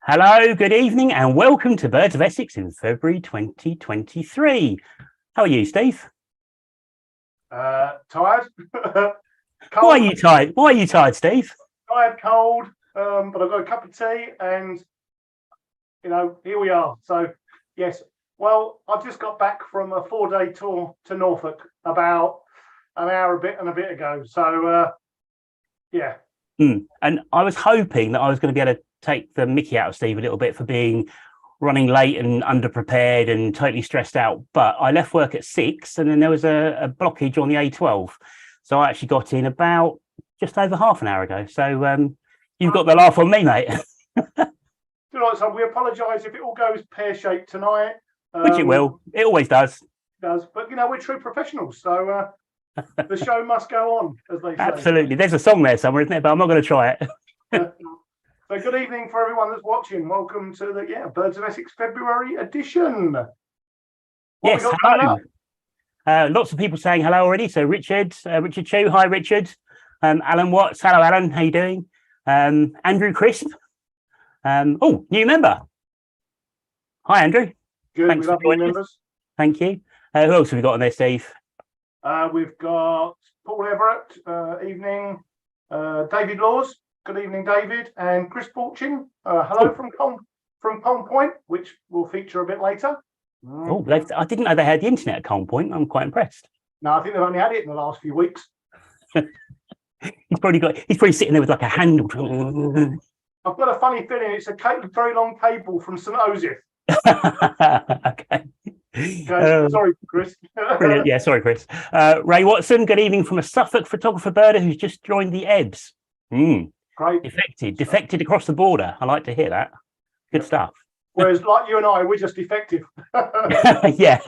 Hello, good evening, and welcome to Birds of Essex in February 2023. How are you, Steve? Tired. Why Cold. are you tired? Why are you tired, Steve? Tired, cold. But I've got a cup of tea, and here we are. So, yes. Well, I've just got back from a 4-day tour to Norfolk about an hour a bit ago. So, yeah. And I was hoping that I was going to be able to take the mickey out of Steve a little bit for being running late and underprepared and totally stressed out. But I left work at 6, and then there was a blockage on the A12. So I actually got in about just over half an hour ago. So you've got the laugh on me, mate. So we apologise if it all goes pear-shaped tonight. Which it will. It always does. But we're true professionals, so the show must go on, as they say. Absolutely. There's a song there somewhere, isn't there? But I'm not going to try it. So good evening for everyone that's watching. Welcome to the Birds of Essex February edition. Yes, hello. Lots of people saying hello already. So Richard Chu, hi Richard. Alan Watts, hello Alan, how you doing? Andrew Crisp. New member. Hi Andrew. Good. Thanks we love new members. Thank you. Who else have we got on there, Steve? We've got Paul Everett, evening. David Laws, good evening, David, and Chris Fortune. Hello from Colne Point, which will feature a bit later. I didn't know they had the internet at Colne Point. I'm quite impressed. No, I think they've only had it in the last few weeks. He's probably sitting there with like a handle. I've got a funny feeling it's a very long cable from St. Joseph. Okay. Sorry, Chris. Brilliant. Yeah, sorry, Chris. Ray Watson, good evening from a Suffolk photographer birder who's just joined the EBS. Great. Defected across the border. I like to hear that. Good stuff. Whereas, like you and I, we're just defective. Yeah.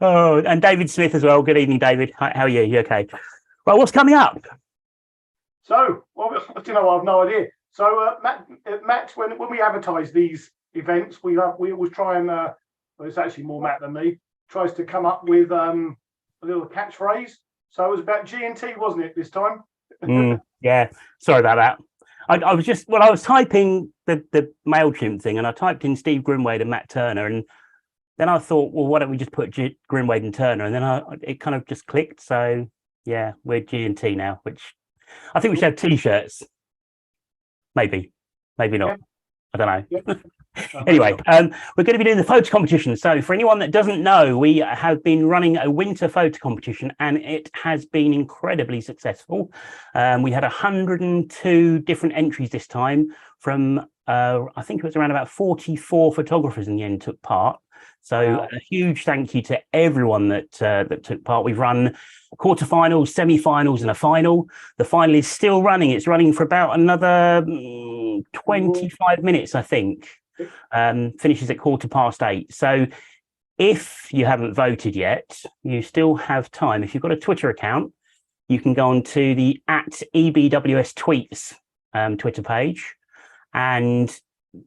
And David Smith as well. Good evening, David. How are you? You okay? Well, what's coming up? So, I've no idea. So, Matt, when we advertise these events, we always try and it's actually more Matt than me, tries to come up with a little catchphrase. So it was about G&T, wasn't it, this time? Yeah, sorry about that. I was typing the MailChimp thing, and I typed in Steve Grimwade and Matt Turner, and then I thought, well, why don't we just put Grimwade and Turner? And then it kind of just clicked. So yeah, we're G&T now, which I think we should have T-shirts. Maybe not. Yeah. I don't know. Yeah. Anyway, we're going to be doing the photo competition. So for anyone that doesn't know, we have been running a winter photo competition, and it has been incredibly successful. We had 102 different entries this time from, I think it was around about 44 photographers in the end took part. So a huge thank you to everyone that took part. We've run quarterfinals, semi-finals, and a final. The final is still running. It's running for about another 25 minutes, I think. Finishes at 8:15. So if you haven't voted yet, you still have time. If you've got a Twitter account, you can go on to the @EBWS tweets Twitter page, and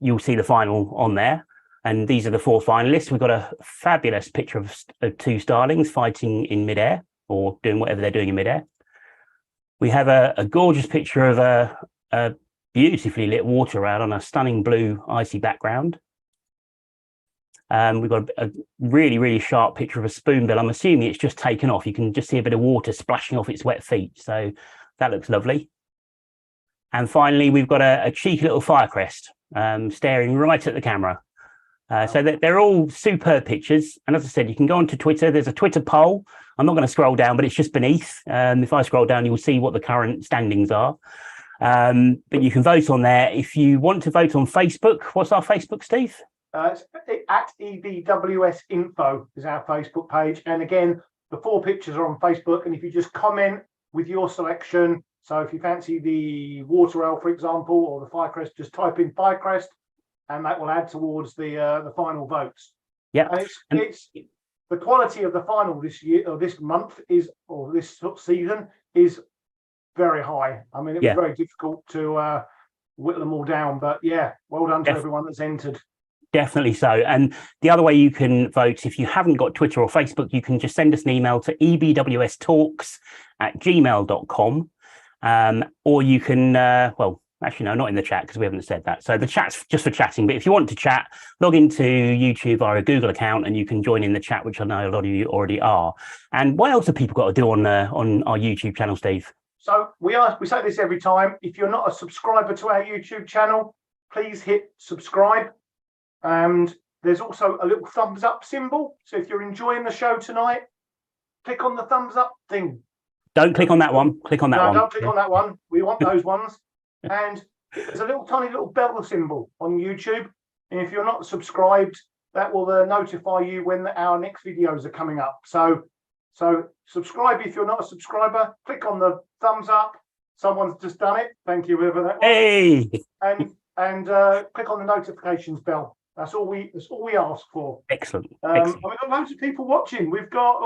you'll see the final on there. And these are the 4 finalists. We've got a fabulous picture of 2 starlings fighting in midair, or doing whatever they're doing in midair. We have a gorgeous picture of a beautifully lit water rail on a stunning blue icy background. We've got a really, really sharp picture of a spoonbill. I'm assuming it's just taken off. You can just see a bit of water splashing off its wet feet. So that looks lovely. And finally, we've got a cheeky little firecrest staring right at the camera. So they're all superb pictures. And as I said, you can go onto Twitter. There's a Twitter poll. I'm not going to scroll down, but it's just beneath. If I scroll down, you'll see what the current standings are. But you can vote on there. If you want to vote on Facebook, what's our Facebook, Steve? It's @EBWS Info is our Facebook page. And again, the 4 pictures are on Facebook. And if you just comment with your selection, so if you fancy the water rail, for example, or the firecrest, just type in firecrest, and that will add towards the final votes. Yeah, and it's the quality of the final this year, or this month or this season is very high. I mean, it was very difficult to whittle them all down, but yeah, well done to everyone that's entered. Definitely so. And the other way you can vote, if you haven't got Twitter or Facebook, you can just send us an email to ebwstalks@gmail.com. Or you can, Actually, no, not in the chat because we haven't said that. So the chat's just for chatting. But if you want to chat, log into YouTube via a Google account and you can join in the chat, which I know a lot of you already are. And what else have people got to do on our YouTube channel, Steve? So we say this every time. If you're not a subscriber to our YouTube channel, please hit subscribe. And there's also a little thumbs up symbol. So if you're enjoying the show tonight, click on the thumbs up thing. Don't click on that one. Click on that one. Don't click on that one. We want those ones. And there's a tiny little bell symbol on YouTube. And if you're not subscribed, that will notify you when our next videos are coming up. So subscribe if you're not a subscriber. Click on the thumbs up. Someone's just done it. Thank you, whoever that was. Hey! And click on the notifications bell. That's all we ask for. Excellent. Excellent. And we've got loads of people watching. We've got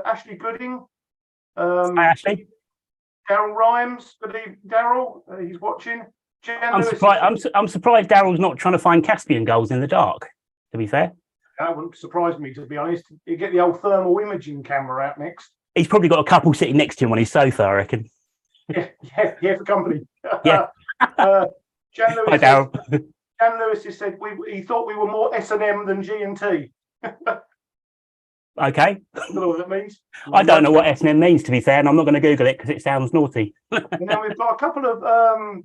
Ashley Gooding. Hi, Ashley. Daryl Rhymes. Good evening, Daryl. He's watching. I'm surprised Daryl's not trying to find Caspian gulls in the dark. To be fair, that wouldn't surprise me. To be honest, you get the old thermal imaging camera out next. He's probably got a couple sitting next to him on his sofa, I reckon. Yeah, for company. Yeah. Jan Lewis. Hi, Daryl. Jan Lewis has said he thought we were more S&M than G&T. Okay. I don't know what that means. I don't know what S&M means, to be fair, and I'm not going to Google it because it sounds naughty. And then we've got a couple of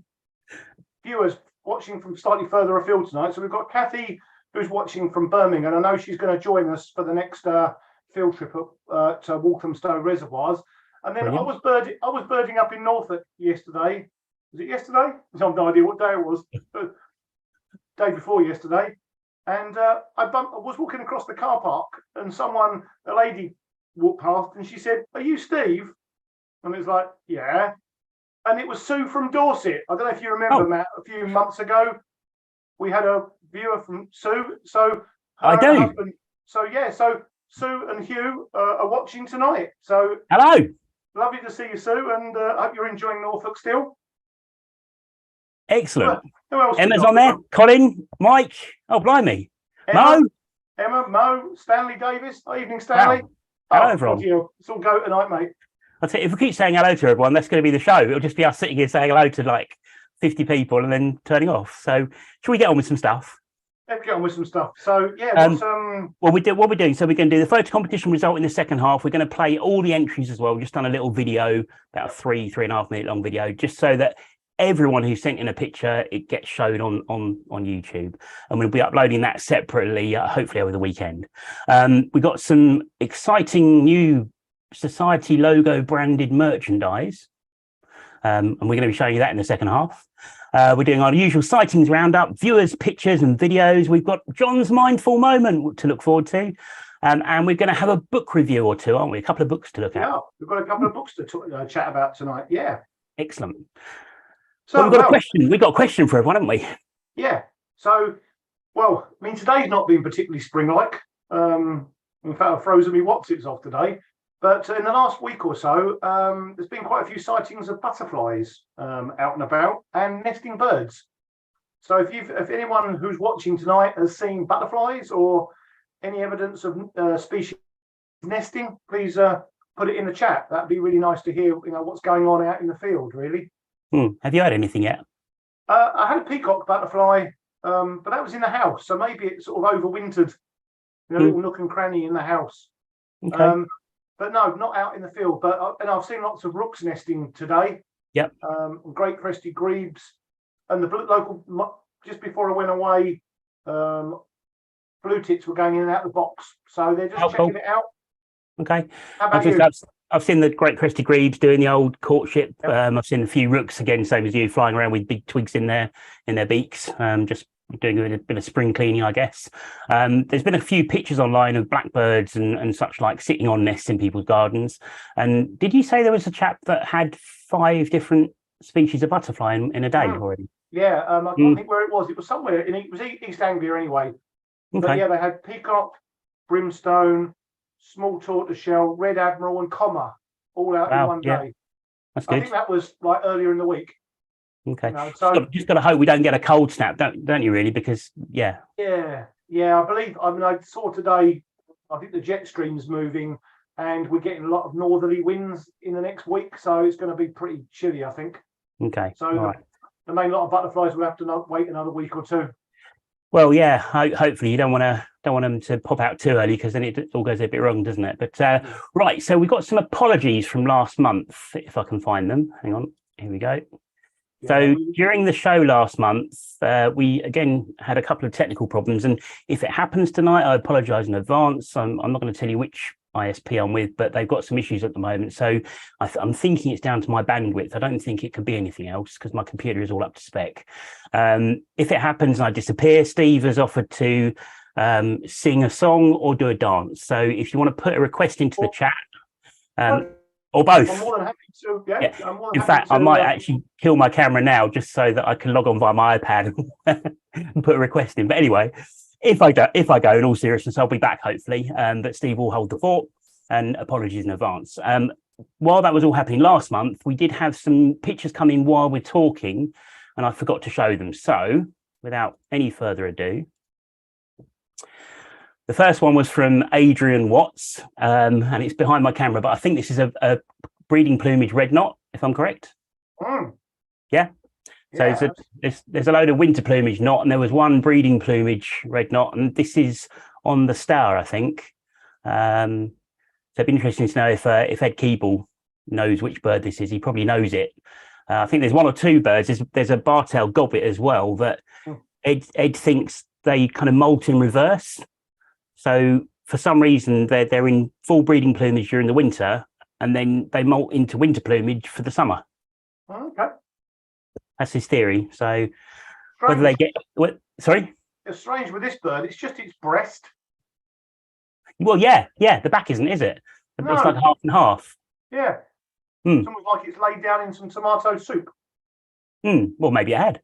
viewers watching from slightly further afield tonight. So we've got Kathy, who's watching from Birmingham. I know she's going to join us for the next field trip up to Walthamstow Reservoirs. And then Brilliant. I was birding up in Norfolk yesterday. Was it yesterday? I have no idea what day it was. Day before yesterday. And I was walking across the car park and a lady walked past and she said, "Are you Steve?" And it was like, "Yeah." And it was Sue from Dorset. I don't know if you remember, Matt, a few months ago, we had a viewer from Sue. So I do. Husband, so Sue and Hugh are watching tonight. So hello. Lovely to see you, Sue, and I hope you're enjoying Norfolk still. Excellent. Who else? Emma's on there. Colin, Mike. Oh, blimey. Mo. Mo, Stanley Davis. Oh, evening, Stanley. Hello, everyone. It's all go tonight, mate. I'll tell you, if we keep saying hello to everyone, that's going to be the show. It'll just be us sitting here saying hello to like 50 people and then turning off. So, should we get on with some stuff? Let's get on with some stuff. So, yeah, what we're doing. So, we're going to do the photo competition result in the second half. We're going to play all the entries as well. We've just done a little video, about a 3.5 minute long video, just so that everyone who sent in a picture, it gets shown on YouTube, and we'll be uploading that separately, hopefully over the weekend. We got some exciting new Society logo branded merchandise, and we're going to be showing you that in the second half. We're doing our usual sightings roundup, viewers, pictures and videos. We've got John's mindful moment to look forward to, and we're going to have a book review or two, aren't we? A couple of books to look at. Yeah, we've got a couple of books to chat about tonight. Yeah, excellent. So we've got a question. We've got a question for everyone, haven't we? Yeah. So, I mean, today's not been particularly spring-like. In fact, I've frozen me Watsits off today. But in the last week or so, there's been quite a few sightings of butterflies out and about and nesting birds. So if anyone who's watching tonight has seen butterflies or any evidence of species nesting, please put it in the chat. That'd be really nice to hear. What's going on out in the field, really. Have you heard anything yet? I had a peacock butterfly, but that was in the house, so maybe it sort of overwintered in a little nook and cranny in the house. Okay. But no, not out in the field. But and I've seen lots of rooks nesting today. Yep. Great crested grebes, and the local. Just before I went away, blue tits were going in and out of the box, so they're just checking it out. Okay. How about you? I've seen the great crested grebes doing the old courtship. Yep. I've seen a few rooks again, same as you, flying around with big twigs in their beaks. Just doing a bit of spring cleaning, I guess. There's been a few pictures online of blackbirds and such like sitting on nests in people's gardens. And did you say there was a chap that had 5 different species of butterfly in a day already? Yeah, I can't think where it was. It was somewhere it was East Anglia anyway. Okay. But yeah, they had peacock, brimstone, small tortoiseshell, red admiral, and comma all out in one day. That's good. I think that was like earlier in the week. Okay. So just got to hope we don't get a cold snap, don't you? Really, because yeah. I believe. I mean, I saw today. I think the jet stream's moving, and we're getting a lot of northerly winds in the next week, so it's going to be pretty chilly, I think. Okay. So All right. the main lot of butterflies will have to wait another week or two. Well, yeah. Hopefully, you don't want them to pop out too early, because then it all goes a bit wrong, doesn't it? But right. So we got some apologies from last month, if I can find them. Hang on. Here we go. So during the show last month, we again had a couple of technical problems, and if it happens tonight, I apologise in advance. I'm not going to tell you which ISP I'm with, but they've got some issues at the moment. So I'm thinking it's down to my bandwidth. I don't think it could be anything else, because my computer is all up to spec. If it happens and I disappear, Steve has offered to sing a song or do a dance. So if you want to put a request into the chat, or both. I'm more than happy to. Yeah. I'm more than In fact, to, I might actually kill my camera now, just so that I can log on via my iPad and put a request in. But anyway, if I go, in all seriousness, I'll be back hopefully. But Steve will hold the fort, and apologies in advance. While that was all happening last month, we did have some pictures come in while we're talking, and I forgot to show them. So without any further ado, the first one was from Adrian Watts, and it's behind my camera, but I think this is a breeding plumage red knot, if I'm correct. Yeah. So there's a load of winter plumage knot, and there was one breeding plumage red knot, and this is on the Stour, I think. So it'd be interesting to know if Ed Keeble knows which bird this is. He probably knows it. I think there's one or two birds. There's a bar-tailed gobbet as well that Ed thinks they kind of molt in reverse. So for some reason, they're in full breeding plumage during the winter, and then they molt into winter plumage for the summer. Okay. That's his theory. So strange. Whether they get sorry? It's strange with this bird. It's just its breast. Well, yeah. The back isn't, is it? No. It's like half and half. Yeah. It's almost like it's laid down in some tomato soup. Well, maybe it had.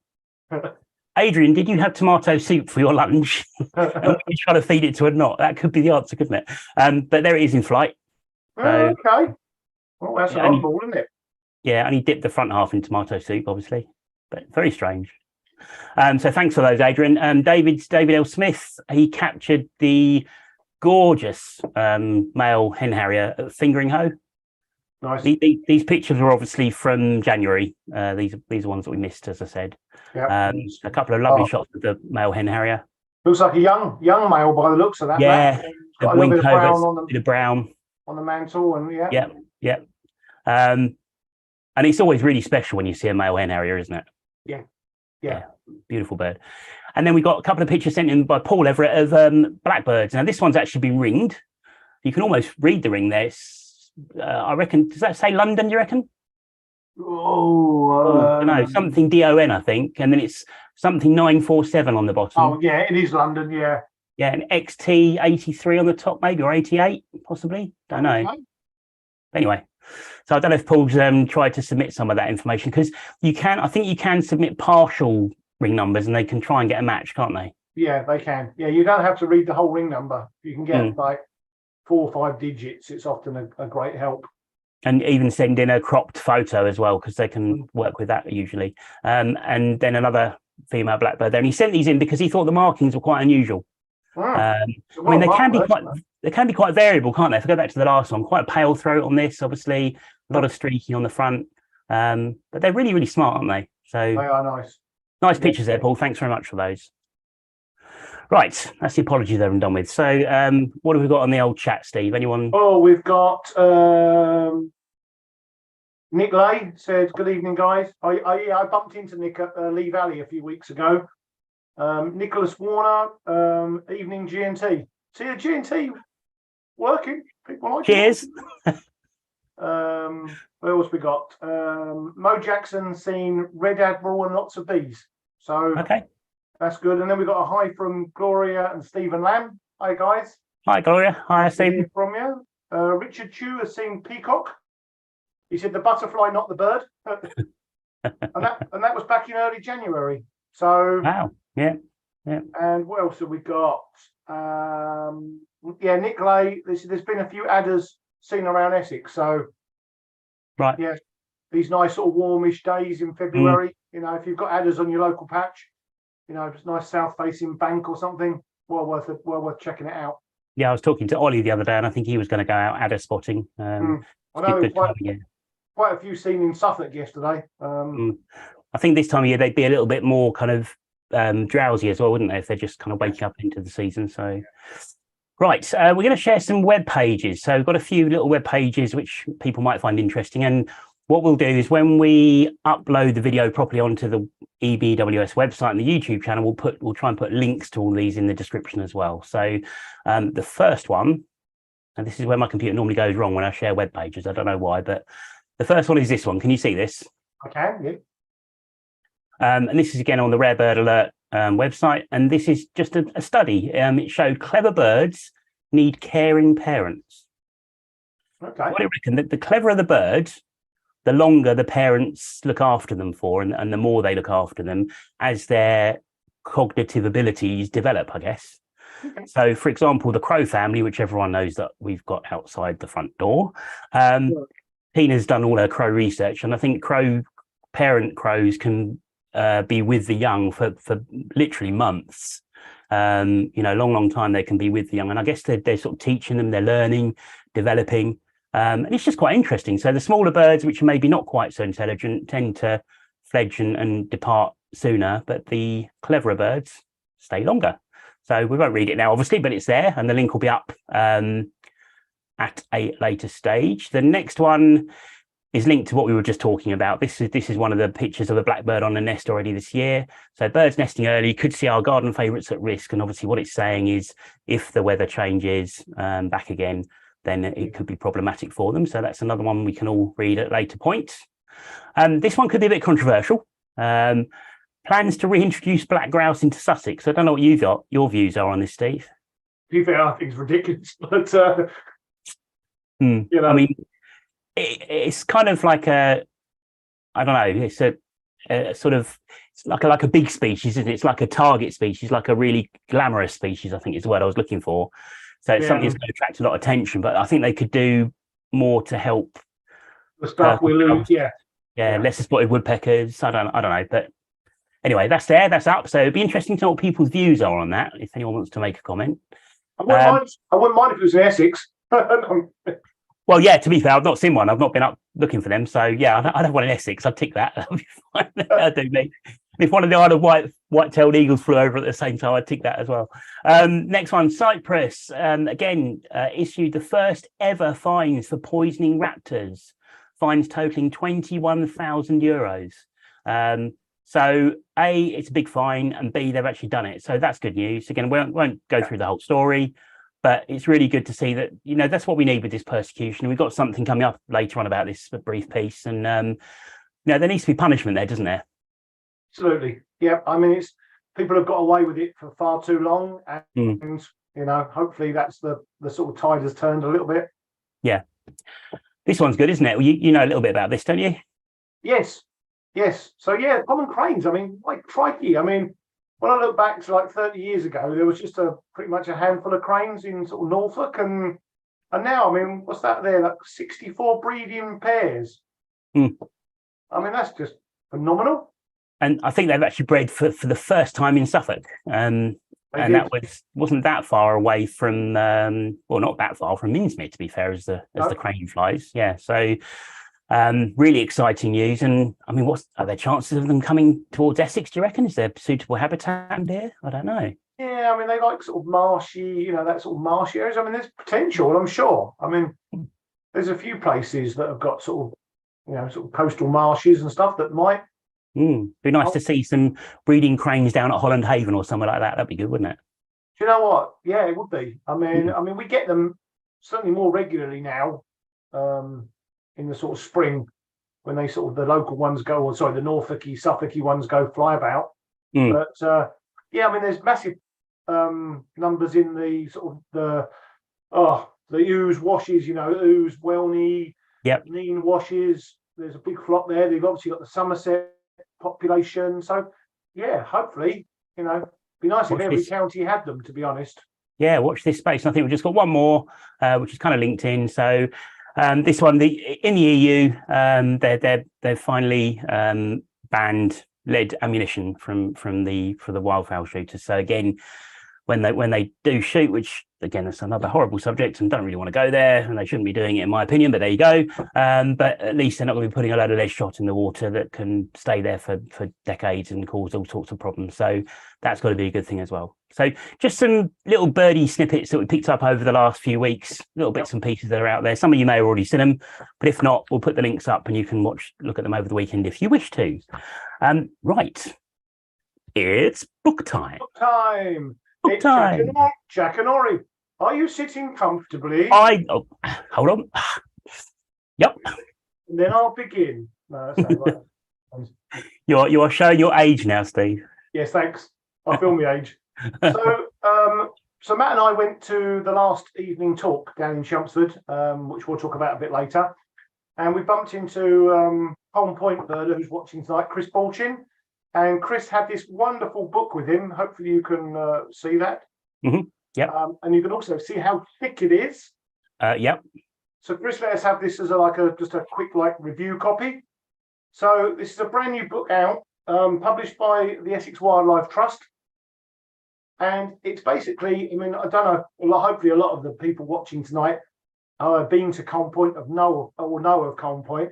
Adrian, did you have tomato soup for your lunch? And we try to feed it to a knot. That could be the answer, couldn't it? But there it is in flight. So, okay. Well, that's an oddball, isn't it? Yeah, and he dipped the front half in tomato soup, obviously. But very strange. So thanks for those, Adrian. David L. Smith, he captured the gorgeous male hen harrier at Fingering Hoe. Nice. These pictures are obviously from January. These are ones that we missed, as I said. Yep. A couple of lovely shots of the male hen harrier. Looks like a young male by the looks of that. Yeah, the wing coverts, the brown on the mantle, and yeah. And it's always really special when you see a male hen harrier, isn't it? Yeah. Beautiful bird. And then we got a couple of pictures sent in by Paul Everett of blackbirds. Now this one's actually been ringed. You can almost read the ring there. It's, I reckon. Does that say London? Do you reckon? No, something DON, I think, and then it's something 947 on the bottom. Oh yeah, it is London. Yeah, and XT 83 on the top, maybe, or 88, possibly. Don't know. Okay. Anyway, so I don't know if Paul's tried to submit some of that information, because I think you can submit partial ring numbers, and they can try and get a match, can't they? Yeah, they can. Yeah, you don't have to read the whole ring number. You can get like 4 or 5 digits. It's often a great help. And even send in a cropped photo as well, because they can work with that usually. And then another female blackbird there. And he sent these in because he thought the markings were quite unusual. I mean, they can be quite variable, can't they? If I go back to the last one, quite a pale throat on this, obviously, a lot of streaking on the front. But they're really, really smart, aren't they? So they are nice. Nice pictures there, Paul. Thanks very much for those. Right, that's the apology there and done with. So what have we got on the old chat, Steve? Anyone? Oh, we've got Nick Lay said, good evening, guys. I bumped into Nick at Lee Valley a few weeks ago. Nicholas Warner, evening G&T. See the G&T working? People like Cheers. What else we got? Mo Jackson seen Red Admiral and lots of bees. So okay. That's good. And then we got a hi from Gloria and Stephen Lamb. Hi, guys. Hi, Gloria. Hi, Stephen. From you. Richard Chu has seen peacock. He said the butterfly, not the bird. and that was back in early January. So wow. Yeah. And what else have we got? Nick Lay. There's been a few adders seen around Essex. So right. Yeah. These nice sort of warmish days in February. You know, if you've got adders on your local patch, you know, just nice south-facing bank or something. Well worth checking it out. Yeah, I was talking to Ollie the other day, and I think he was going to go out adder spotting. I know, quite quite a few seen in Suffolk yesterday. I think this time of year they'd be a little bit more kind of drowsy as well, wouldn't they, if they're just kind of waking up into the season. So, right, we're going to share some web pages. So we've got a few little web pages which people might find interesting. And what we'll do is when we upload the video properly onto the EBWS website and the YouTube channel, we'll try and put links to all these in the description as well. So the first one, and this is where my computer normally goes wrong when I share web pages. I don't know why, but the first one is this one. Can you see this? I can, yeah. And this is again on the Rare Bird Alert website. And this is just a study. It showed clever birds need caring parents. Okay. What do you reckon? The cleverer the birds, the longer the parents look after them for, and the more they look after them as their cognitive abilities develop, I guess. Okay. So, for example, the crow family, which everyone knows that we've got outside the front door. Tina's done all her crow research, and I think parent crows can be with the young for literally months. Long time they can be with the young, and I guess they're sort of teaching them, they're learning, developing. And it's just quite interesting. So the smaller birds, which are maybe not quite so intelligent, tend to fledge and depart sooner, but the cleverer birds stay longer. So we won't read it now, obviously, but it's there, and the link will be up at a later stage. The next one is linked to what we were just talking about. This is one of the pictures of a blackbird on a nest already this year. So birds nesting early could see our garden favourites at risk. And obviously what it's saying is if the weather changes back again, then it could be problematic for them. So that's another one we can all read at a later point. This one could be a bit controversial. Plans to reintroduce black grouse into Sussex. I don't know what your views are on this, Steve. To be fair, I think it's ridiculous, but I mean, it's kind of like I don't know. It's a sort of, it's like a big species, isn't it? It's like a target species, like a really glamorous species, I think is the word I was looking for. So it's something that's going to attract a lot of attention, but I think they could do more to help the stuff we lose. Yeah, lesser spotted woodpeckers. I don't know, but anyway, that's up. So it'd be interesting to know what people's views are on that. If anyone wants to make a comment, I wouldn't mind if it was in Essex. Well, yeah, to be fair, I've not seen one. I've not been up looking for them. So, yeah, I'd have one in Essex. I'd tick that. That'd be fine. That'd do me. If one of the Isle of white-tailed eagles flew over at the same time, I'd tick that as well. Next one, Cyprus. Again, issued the first ever fines for poisoning raptors. Fines totaling €21,000. So, A, it's a big fine, and B, they've actually done it. So that's good news. Again, we won't go through the whole story. But it's really good to see that, that's what we need with this persecution. We've got something coming up later on about this brief piece. And, there needs to be punishment there, doesn't there? Absolutely. Yeah. I mean, people have got away with it for far too long. And, hopefully that's the sort of tide has turned a little bit. Yeah. This one's good, isn't it? Well, you know a little bit about this, don't you? Yes. So, yeah, common cranes. I mean, like crikey. I mean, when I look back to like 30 years ago, there was just pretty much a handful of cranes in sort of Norfolk, and now, I mean, what's that there? Like 64 breeding pairs. I mean, that's just phenomenal. And I think they've actually bred for the first time in Suffolk, and that wasn't that far away from, not that far from Minsmere, to be fair, as the crane flies. Yeah, so. Really exciting news. And I mean, are there chances of them coming towards Essex, do you reckon? Is there suitable habitat here? I don't know. Yeah, I mean, they like sort of marshy, that sort of marshy areas. I mean, there's potential, I'm sure. I mean, there's a few places that have got sort of coastal marshes and stuff that might. Be nice to see some breeding cranes down at Holland Haven or somewhere like that. That'd be good, wouldn't it? Do you know what? Yeah, it would be. I mean, we get them certainly more regularly now. In the sort of spring, when they sort of the local ones go, or sorry, the Norfolky, Suffolky ones go fly about. But I mean, there's massive numbers in the sort of the ooze washes, ooze, Welney, Neen washes. There's a big flock there. They've obviously got the Somerset population. So yeah, hopefully, be nice if every county had them, to be honest. Yeah, watch this space. And I think we've just got one more, which is kind of linked in. So. This one, in the EU, they've finally banned lead ammunition for the wildfowl shooters. So again, when they do shoot, which again, it's another horrible subject and don't really want to go there, and they shouldn't be doing it, in my opinion, but there you go. But at least they're not going to be putting a load of lead shot in the water that can stay there for decades and cause all sorts of problems. So that's got to be a good thing as well. So just some little birdie snippets that we picked up over the last few weeks, little bits and pieces that are out there. Some of you may have already seen them, but if not, we'll put the links up and you can look at them over the weekend if you wish to. Right. It's book time. Book time. Book It's time. Jack and Ori. Are you sitting comfortably? Hold on. Yep. And then I'll begin. No, that's not right. You are showing your age now, Steve. Yes, thanks. I feel my age. So Matt and I went to the last evening talk down in Chelmsford, which we'll talk about a bit later. And we bumped into Holm Point birder who's watching tonight, Chris Balchin. And Chris had this wonderful book with him. Hopefully you can see that. Mm-hmm. Yep. And you can also see how thick it is. Yep. So Chris let us have this as just a quick review copy. So this is a brand new book out, published by the Essex Wildlife Trust. And it's basically, I mean, I don't know, hopefully a lot of the people watching tonight have been to Holm Point or know of Holm Point.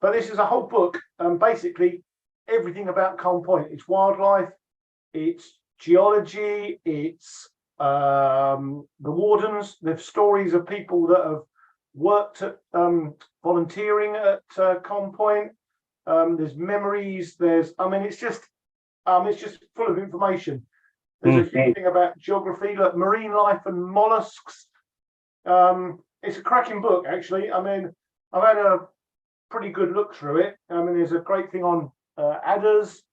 But this is a whole book, basically everything about Holm Point. It's wildlife, it's geology, it's the wardens. There's stories of people that have worked at volunteering at Holm Point. There's memories. It's just full of information. There's a huge thing about geography, like marine life and mollusks. It's a cracking book, actually. I mean, I've had a pretty good look through it. I mean, there's a great thing on adders.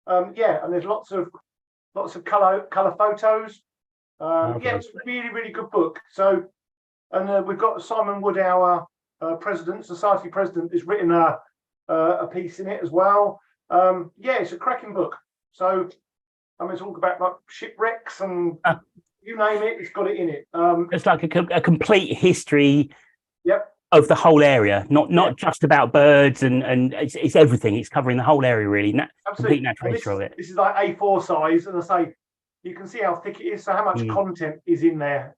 And there's lots of color photos. It's a really, really good book. So, and we've got Simon Wood, our society president, has written a piece in it as well. It's a cracking book. So, I mean, it's all about shipwrecks and you name it, it's got it in it. It's like a complete history. Yep. Of the whole area, not just about birds, and it's everything. It's covering the whole area, really. Complete natural history of it. This is like A4 size, and I say you can see how thick it is, so how much content is in there.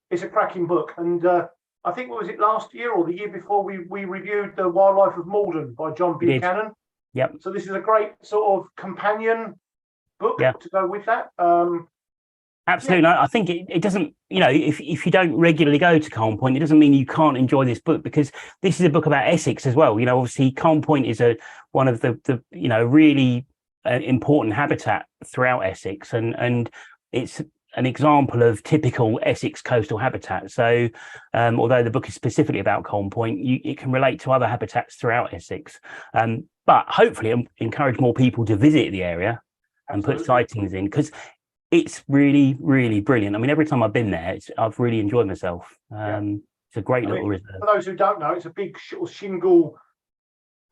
It's a cracking book, and I think what was it last year or the year before we reviewed The Wildlife of Malden by John Buchanan. Yep. So this is a great sort of companion book to go with that. Absolutely. I think it doesn't, if you don't regularly go to Holm Point, it doesn't mean you can't enjoy this book, because this is a book about Essex as well. Obviously Holm Point is one of the really important habitat throughout Essex, and it's an example of typical Essex coastal habitat. So although the book is specifically about Holm Point, it can relate to other habitats throughout Essex. But hopefully encourage more people to visit the area and put sightings in, because it's really, really brilliant. I mean, every time I've been there, I've really enjoyed myself. It's a great little reserve. For those who don't know, it's a big shingle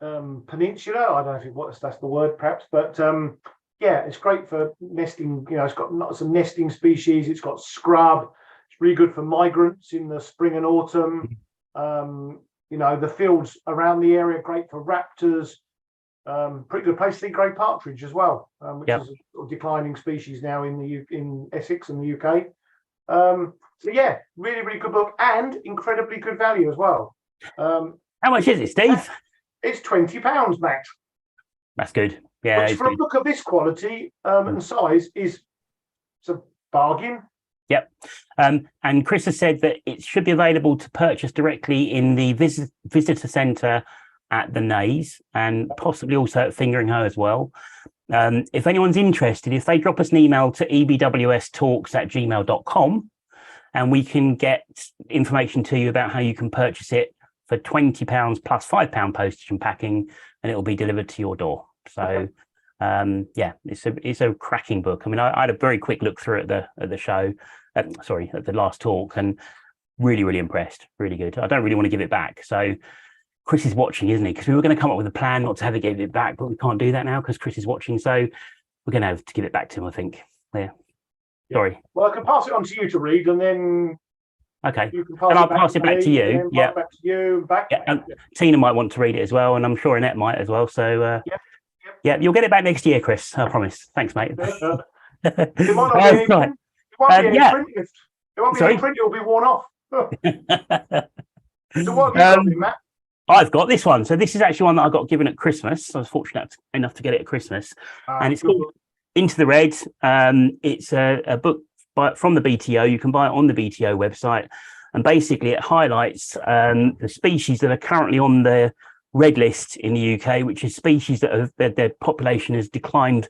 peninsula. I don't know if that's the word, perhaps, but it's great for nesting. It's got lots of nesting species. It's got scrub. It's really good for migrants in the spring and autumn. The fields around the area are great for raptors. Pretty good place to see grey partridge as well, which is a sort of declining species now in Essex and the UK. Really, really good book and incredibly good value as well. How much is it, Steve? It's £20, Matt. That's good. Yeah, which for a book of this quality and size it's a bargain. Yep. And Chris has said that it should be available to purchase directly in the visitor centre at the Naze, and possibly also at Fingering-Hoe as well. If anyone's interested, if they drop us an email to ebwstalks@gmail.com, and we can get information to you about how you can purchase it for £20 plus £5 postage and packing, and it will be delivered to your door. So it's a cracking book. I mean, I had a very quick look through at the show, at the last talk, and really, really impressed. Really good. I don't really want to give it back, so Chris is watching, isn't he? Because we were going to come up with a plan not to have it give it back, but we can't do that now because Chris is watching. So we're going to have to give it back to him, I think. Yeah. Sorry. Well, I can pass it on to you to read, and then you can I'll pass it back to you. Yeah. Back to you. Tina might want to read it as well, and I'm sure Annette might as well. So you'll get it back next year, Chris. I promise. Thanks, mate. It might not be any print lift. It won't be Sorry? any pretty, it'll be worn off. So what have you got, Matt? I've got this one. So this is actually one that I got given at Christmas. I was fortunate enough to get it at Christmas, and it's called Into the Red. It's a book from the BTO. You can buy it on the BTO website, and basically it highlights the species that are currently on the red list in the UK, which is species that have their population has declined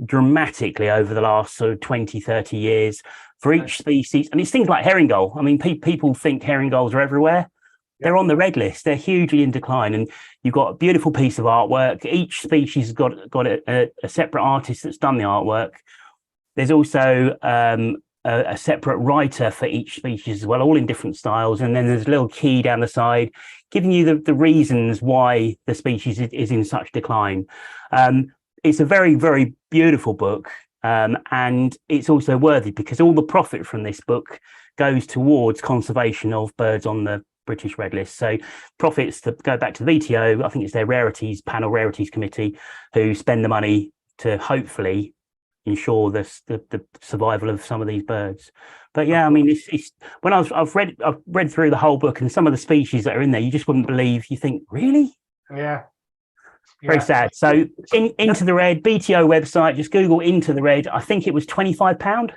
dramatically over the last sort of 20, 30 years for each species. And it's things like herring gull. I mean, people think herring gulls are everywhere. They're on the red list. They're hugely in decline. And you've got a beautiful piece of artwork. Each species has got a separate artist that's done the artwork. There's also a separate writer for each species as well, all in different styles. And then there's a little key down the side giving you the reasons why the species is in such decline. It's a very, very beautiful book. And it's also worthy because all the profit from this book goes towards conservation of birds on the British Red List. So profits to go back to the VTO, I think it's their rarities committee, who spend the money to hopefully ensure the survival of some of these birds. But yeah, I mean, it's when I've read through the whole book, and some of the species that are in there, you just wouldn't believe. You think, really? Yeah. Very sad. So Into the Red, BTO website, just Google Into the Red. I think it was £25.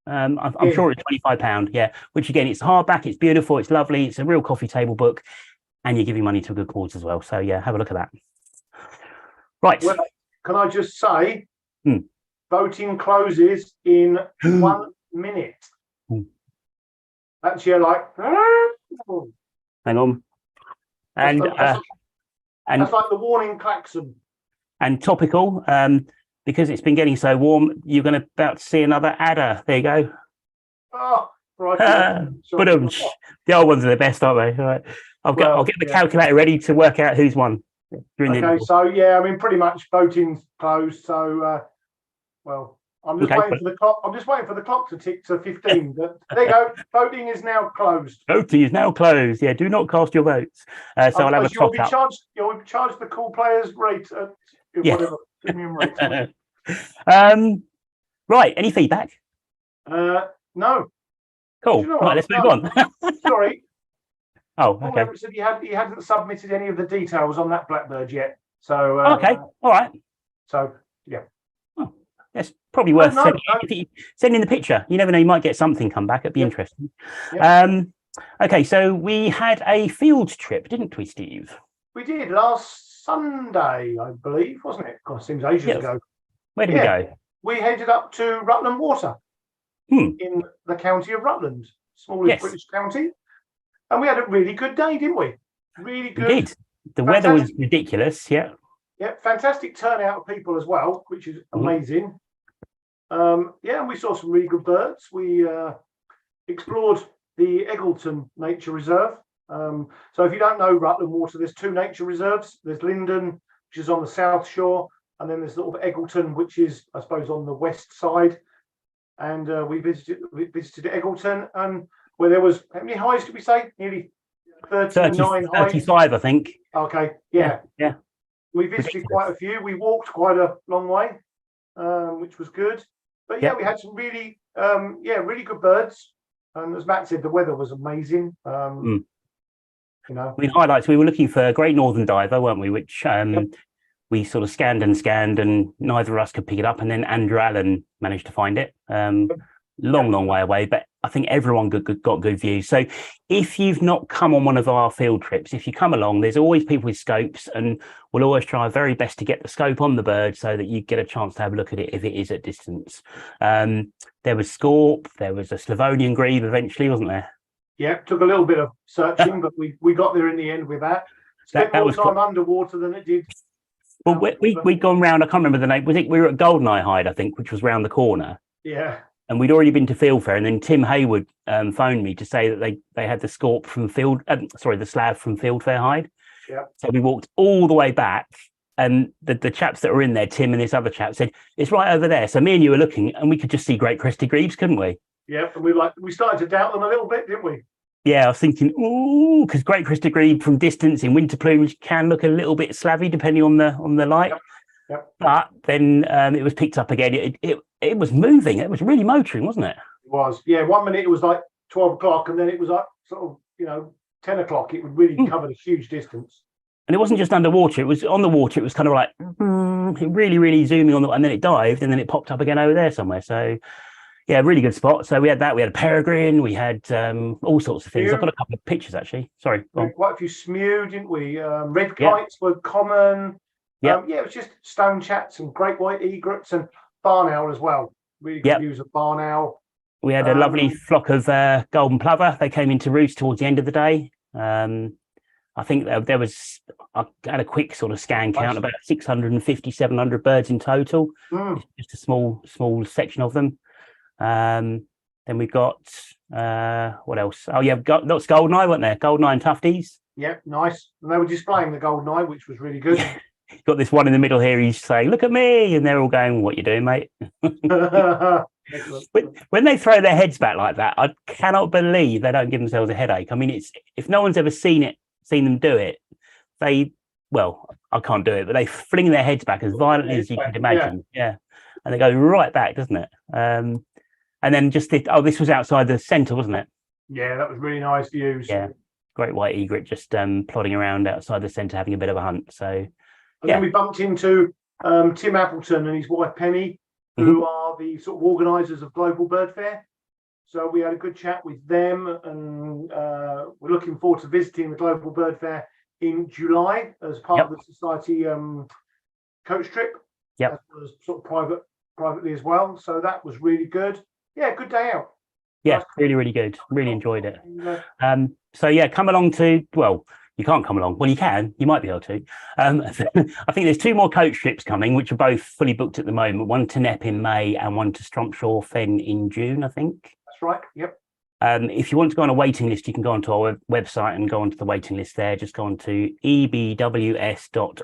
I'm sure it's £25, yeah, which again, it's hardback, it's beautiful, it's lovely, it's a real coffee table book, and you're giving money to a good cause as well. So yeah, have a look at that. Right. Well, can I just say, voting closes in 1 minute. That's your like. Hang on. And that's like the warning klaxon. And topical. Because it's been getting so warm, you're going to about to see another adder. There you go. Oh, right. But the old ones are the best, aren't they? All right. I'll get the calculator ready to work out who's won. Okay, so yeah, I mean, pretty much voting's closed. So, I'm just waiting for the clock. I'm just waiting for the clock to tick to 15. But there you go. Voting is now closed. Voting is now closed. Yeah, do not cast your votes. So I'll have a top up. You'll be charged the cool players rate. Whatever. Premium rate. Right. Any feedback? No. Cool. Right, let's move on. Sorry. Oh, okay. Said he hadn't submitted any of the details on that blackbird yet. So okay. All right. So yeah. Oh, that's probably worth sending the picture. You never know, you might get something come back. It'd be interesting. Yeah. Okay, so we had a field trip, didn't we, Steve? We did last Sunday, I believe, wasn't it? God, seems ages ago. Where did we go? We headed up to Rutland Water in the county of Rutland, smallest British county. And we had a really good day, didn't we? Really good. We did. The weather was ridiculous, yeah. Yeah, fantastic turnout of people as well, which is amazing. And we saw some really good birds. We explored the Eggleton Nature Reserve. So if you don't know Rutland Water, there's 2 nature reserves. There's Linden, which is on the south shore, and then there's sort of Eggleton, which is, I suppose, on the west side. And we visited Eggleton, where there was, how many highs did we say? Nearly 39 highs. 35, I think. Okay, yeah. We visited quite a few. We walked quite a long way, which was good. But we had some really, really good birds. And as Matt said, the weather was amazing. You know, I mean, highlights. We were looking for a great northern diver, weren't we? Which we sort of scanned, and neither of us could pick it up. And then Andrew Allen managed to find it. Long way away, but I think everyone got good views. So if you've not come on one of our field trips, if you come along, there's always people with scopes, and we'll always try our very best to get the scope on the bird so that you get a chance to have a look at it if it is at distance. There was Scorp, there was a Slavonian grebe eventually, wasn't there? Yeah, took a little bit of searching, but we got there in the end with that. Spent more time underwater than it did. Well, we'd gone round, I can't remember the name. We were at Goldeneye Hide, I think, which was round the corner. Yeah. And we'd already been to Fieldfair, and then Tim Hayward phoned me to say that they had the Scorp from the Slav from Fieldfair Hide. Yeah. So we walked all the way back, and the chaps that were in there, Tim and this other chap, said it's right over there. So me and you were looking, and we could just see great crested grebes, couldn't we? Yeah, and we started to doubt them a little bit, didn't we? Yeah, I was thinking, because great crested grebe from distance in winter plumage can look a little bit slavy depending on the light. Yep. But then it was picked up again. It was moving. It was really motoring, wasn't it? It was. Yeah, 1 minute it was like 12 o'clock, and then it was like sort of 10 o'clock. It would really cover a huge distance. And it wasn't just underwater; it was on the water. It was kind of like really, really zooming on and then it dived, and then it popped up again over there somewhere. So, yeah, really good spot. So we had that. We had a peregrine. We had all sorts of things. I've got a couple of pictures actually. Sorry, quite a few smew, didn't we? Red Yeah. kites were common. Yeah. It was just stone chats and great white egrets and barn owl as well. Really good views of barn owl. We had a lovely flock of golden plover. They came into roost towards the end of the day. I think there was, I had a quick sort of scan count, about 650, 700 birds in total. Just a small section of them. Then we've got, what else? Oh, yeah, lots of goldeneye, weren't there? Goldeneye and tufties. Yeah, nice. And they were displaying the goldeneye, which was really good. Got this one in the middle here. He's saying, "Look at me," and they're all going, "What you doing, mate?" When they throw their heads back like that, I cannot believe they don't give themselves a headache. I mean, it's if no one's ever seen them do it, I can't do it, but they fling their heads back as violently as you can imagine. Yeah, and they go right back, doesn't it? And then just this was outside the centre, wasn't it? Yeah, that was really nice views. Yeah, great white egret just plodding around outside the centre having a bit of a hunt. So. And then we bumped into Tim Appleton and his wife Penny, who are the sort of organisers of Global Bird Fair. So we had a good chat with them, and we're looking forward to visiting the Global Bird Fair in July as part of the society coach trip. Yeah, as well as sort of privately as well. So that was really good. Yeah, good day out. Yeah, really, really good. Really enjoyed it. So yeah, come along to you can't come along. Well, you can. You might be able to. I think there's 2 more coach trips coming, which are both fully booked at the moment. One to Knepp in May and one to Strumpshaw Fen in June, I think. That's right. Yep. If you want to go on a waiting list, you can go onto our website and go onto the waiting list there. Just go onto ebws.org.uk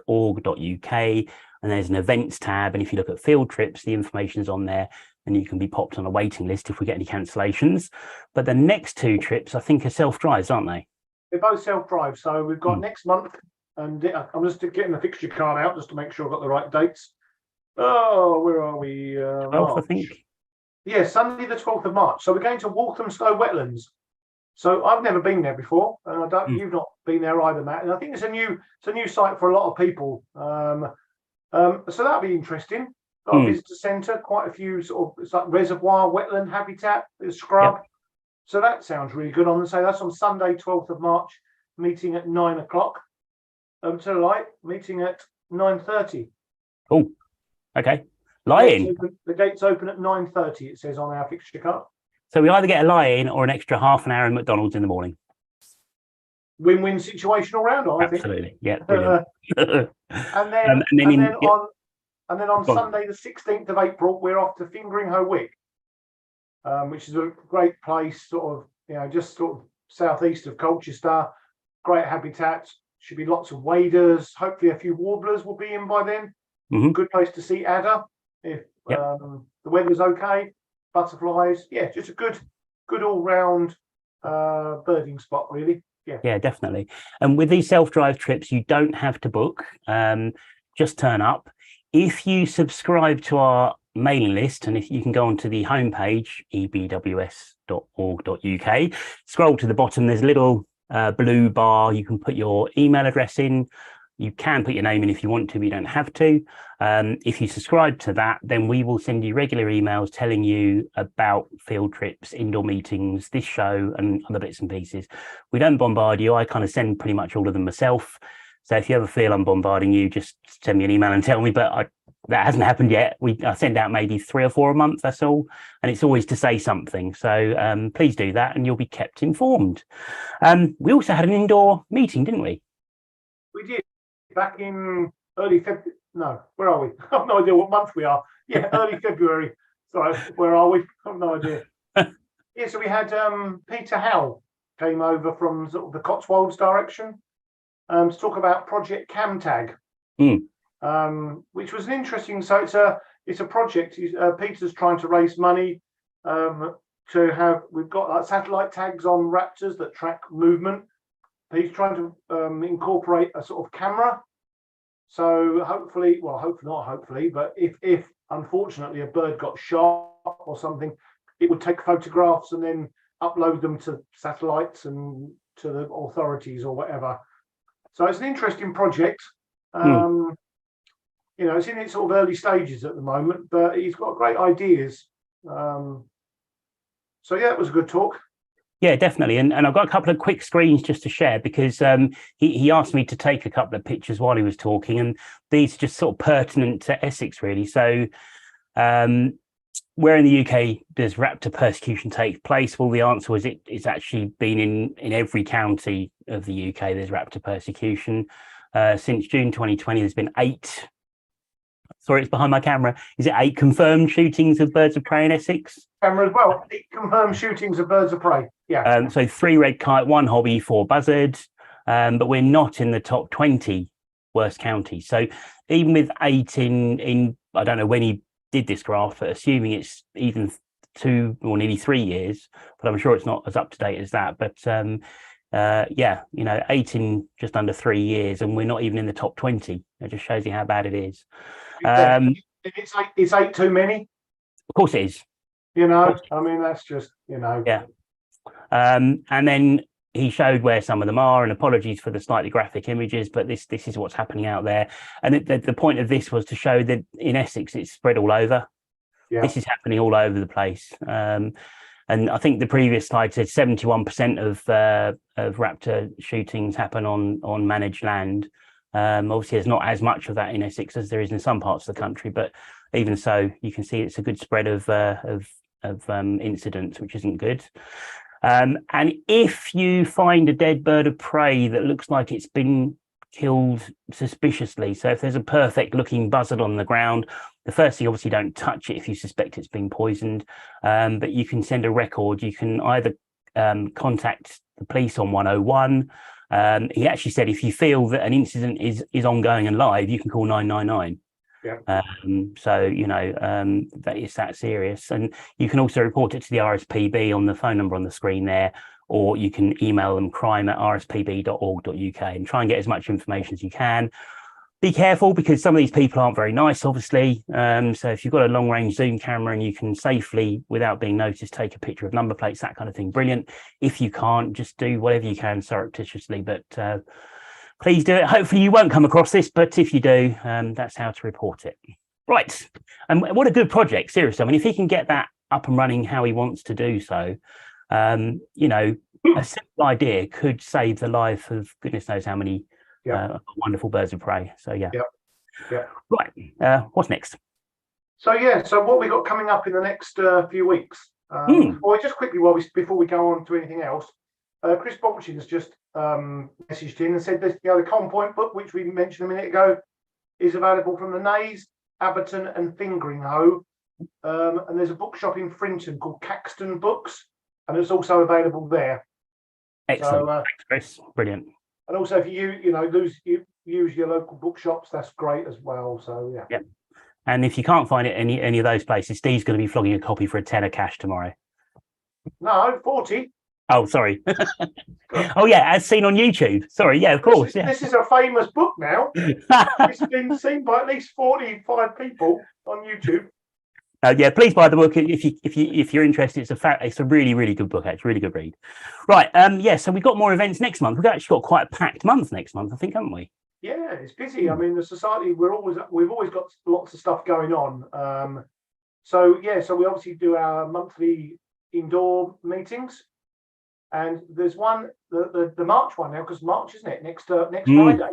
and there's an events tab. And if you look at field trips, the information's on there and you can be popped on a waiting list if we get any cancellations. But the next 2 trips, I think, are self-drives, aren't they? They're both self-drive. So we've got next month, and I'm just getting the fixture card out just to make sure I've got the right dates. Oh, where are we? 12th, I think. Yeah, Sunday the 12th of March. So we're going to Walthamstow Wetlands. So I've never been there before, and you've not been there either, Matt. And I think it's a new site for a lot of people. So that'll be interesting. Got a visitor centre, quite a few sort of, it's like reservoir, wetland habitat, scrub. Yep. So that sounds really good. That's on Sunday, 12th of March, meeting at 9 o'clock. To the light, meeting at 9:30. Oh, okay. Lie-in. The gates open at 9:30, it says on our fixture card. So we either get a lie-in or an extra half an hour in McDonald's in the morning. Win-win situation all round, I think. Absolutely, yeah. Brilliant. and then on Sunday, the 16th of April, we're off to Fingering-Ho-Wick, which is a great place, just sort of southeast of Colchester. Great habitat. Should be lots of waders. Hopefully, a few warblers will be in by then. Good place to see adder if the weather's okay. Butterflies. Yeah, just a good all-round birding spot, really. Yeah, definitely. And with these self-drive trips, you don't have to book. Just turn up. If you subscribe to our mailing list, and if you can go onto the homepage, ebws.org.uk, scroll to the bottom, there's a little blue bar. You can put your email address in. You can put your name in if you want to, but you don't have to. If you subscribe to that, then we will send you regular emails telling you about field trips, indoor meetings, this show, and other bits and pieces. We don't bombard you. I kind of send pretty much all of them myself. So if you ever feel I'm bombarding you, just send me an email and tell me. But that hasn't happened yet. I send out maybe 3 or 4 a month, that's all. And it's always to say something. So please do that and you'll be kept informed. We also had an indoor meeting, didn't we? We did. Back in early February. No, where are we? I have no idea what month we are. Yeah, early February. Sorry, where are we? I have no idea. Yeah, so we had Peter Howell came over from sort of the Cotswolds direction to talk about Project Camtag, which was an interesting. So it's a project. Peter's trying to raise money to have. We've got like satellite tags on raptors that track movement. He's trying to incorporate a sort of camera. So hopefully, but if unfortunately a bird got shot or something, it would take photographs and then upload them to satellites and to the authorities or whatever. So it's an interesting project. You know, it's in its sort of early stages at the moment, but he's got great ideas. So yeah, it was a good talk. Yeah, definitely. And I've got a couple of quick screens just to share, because he asked me to take a couple of pictures while he was talking, and these are just sort of pertinent to Essex, really. So where in the UK does raptor persecution take place? Well, the answer was it's actually been in every county of the UK. There's raptor persecution. Since June 2020, there's been 8. Sorry, it's behind my camera. Is it 8 confirmed shootings of birds of prey in Essex? Camera as well. 8 confirmed shootings of birds of prey. Yeah. So 3 red kite, 1 hobby, 4 buzzard. But we're not in the top 20 worst counties. So even with 8 in I don't know when he did this graph, but assuming it's even 2 or nearly 3 years, but I'm sure it's not as up to date as that. But yeah, you know, 8 in just under 3 years, and we're not even in the top 20. It just shows you how bad it is. It's 8 too many. Of course it is. You know, I mean, that's just, you know. Yeah. And then he showed where some of them are, and apologies for the slightly graphic images, but this is what's happening out there. And the point of this was to show that in Essex it's spread all over. Yeah. This is happening all over the place. And I think the previous slide said 71% of raptor shootings happen on managed land. Obviously, there's not as much of that in Essex as there is in some parts of the country, but even so, you can see it's a good spread of incidents, which isn't good. And if you find a dead bird of prey that looks like it's been killed suspiciously, so if there's a perfect looking buzzard on the ground, the first thing, obviously, don't touch it if you suspect it's been poisoned, but you can send a record. You can either contact the police on 101. He actually said if you feel that an incident is ongoing and live, you can call 999. Yeah. So, you know, that is that serious. And you can also report it to the RSPB on the phone number on the screen there, or you can email them crime@rspb.org.uk and try and get as much information as you can. Be careful, because some of these people aren't very nice, obviously. So if you've got a long range zoom camera and you can safely, without being noticed, take a picture of number plates, that kind of thing, brilliant. If you can't, just do whatever you can surreptitiously, but please do it. Hopefully you won't come across this, but if you do, that's how to report it. Right. And what a good project, seriously. I mean, if he can get that up and running how he wants to do so, you know, a simple idea could save the life of goodness knows how many wonderful birds of prey. So yeah. Right. What's next? So what we got coming up in the next few weeks? Well, just quickly before we go on to anything else, Chris Bolchin has just messaged in and said that the Colm Point book, which we mentioned a minute ago, is available from the Naze, Aberton and Fingringhoe. And there's a bookshop in Frinton called Caxton Books, and it's also available there. Excellent. Thanks, Chris. Brilliant. And also, if you use your local bookshops, that's great as well. So yeah. Yeah. And if you can't find it any of those places, Steve's going to be flogging a copy for a tenner cash tomorrow. No, 40. Oh, sorry. Oh yeah, as seen on YouTube. Sorry, yeah, of course. This is a famous book now. It's been seen by at least 45 people on YouTube. Yeah, please buy the book if you're interested. It's a really, really good book. Actually, really good read. Right. Yeah. So we've got more events next month. We've actually got quite a packed month next month, I think, haven't we? Yeah, it's busy. I mean, the society we've always got lots of stuff going on. So we obviously do our monthly indoor meetings, and there's one the March one now, because March, isn't it? Next Friday.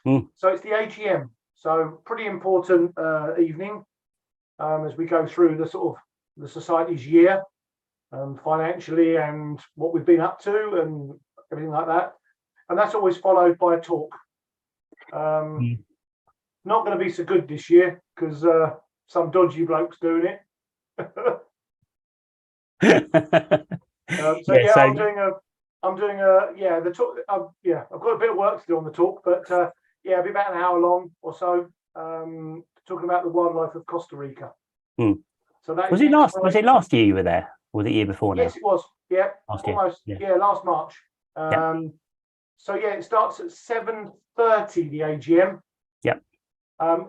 So it's the AGM. So pretty important evening. As we go through the sort of the society's year, financially, and what we've been up to and everything like that. And that's always followed by a talk. Not going to be so good this year because some dodgy bloke's doing it. I'm doing the talk. I've got a bit of work to do on the talk, but it'll be about an hour long or so. Talking about the wildlife of Costa Rica. So that was it last year you were there, or the year before now? Yes, it was. Yeah, last year. Last March. So it starts at 7:30. The AGM. Yep.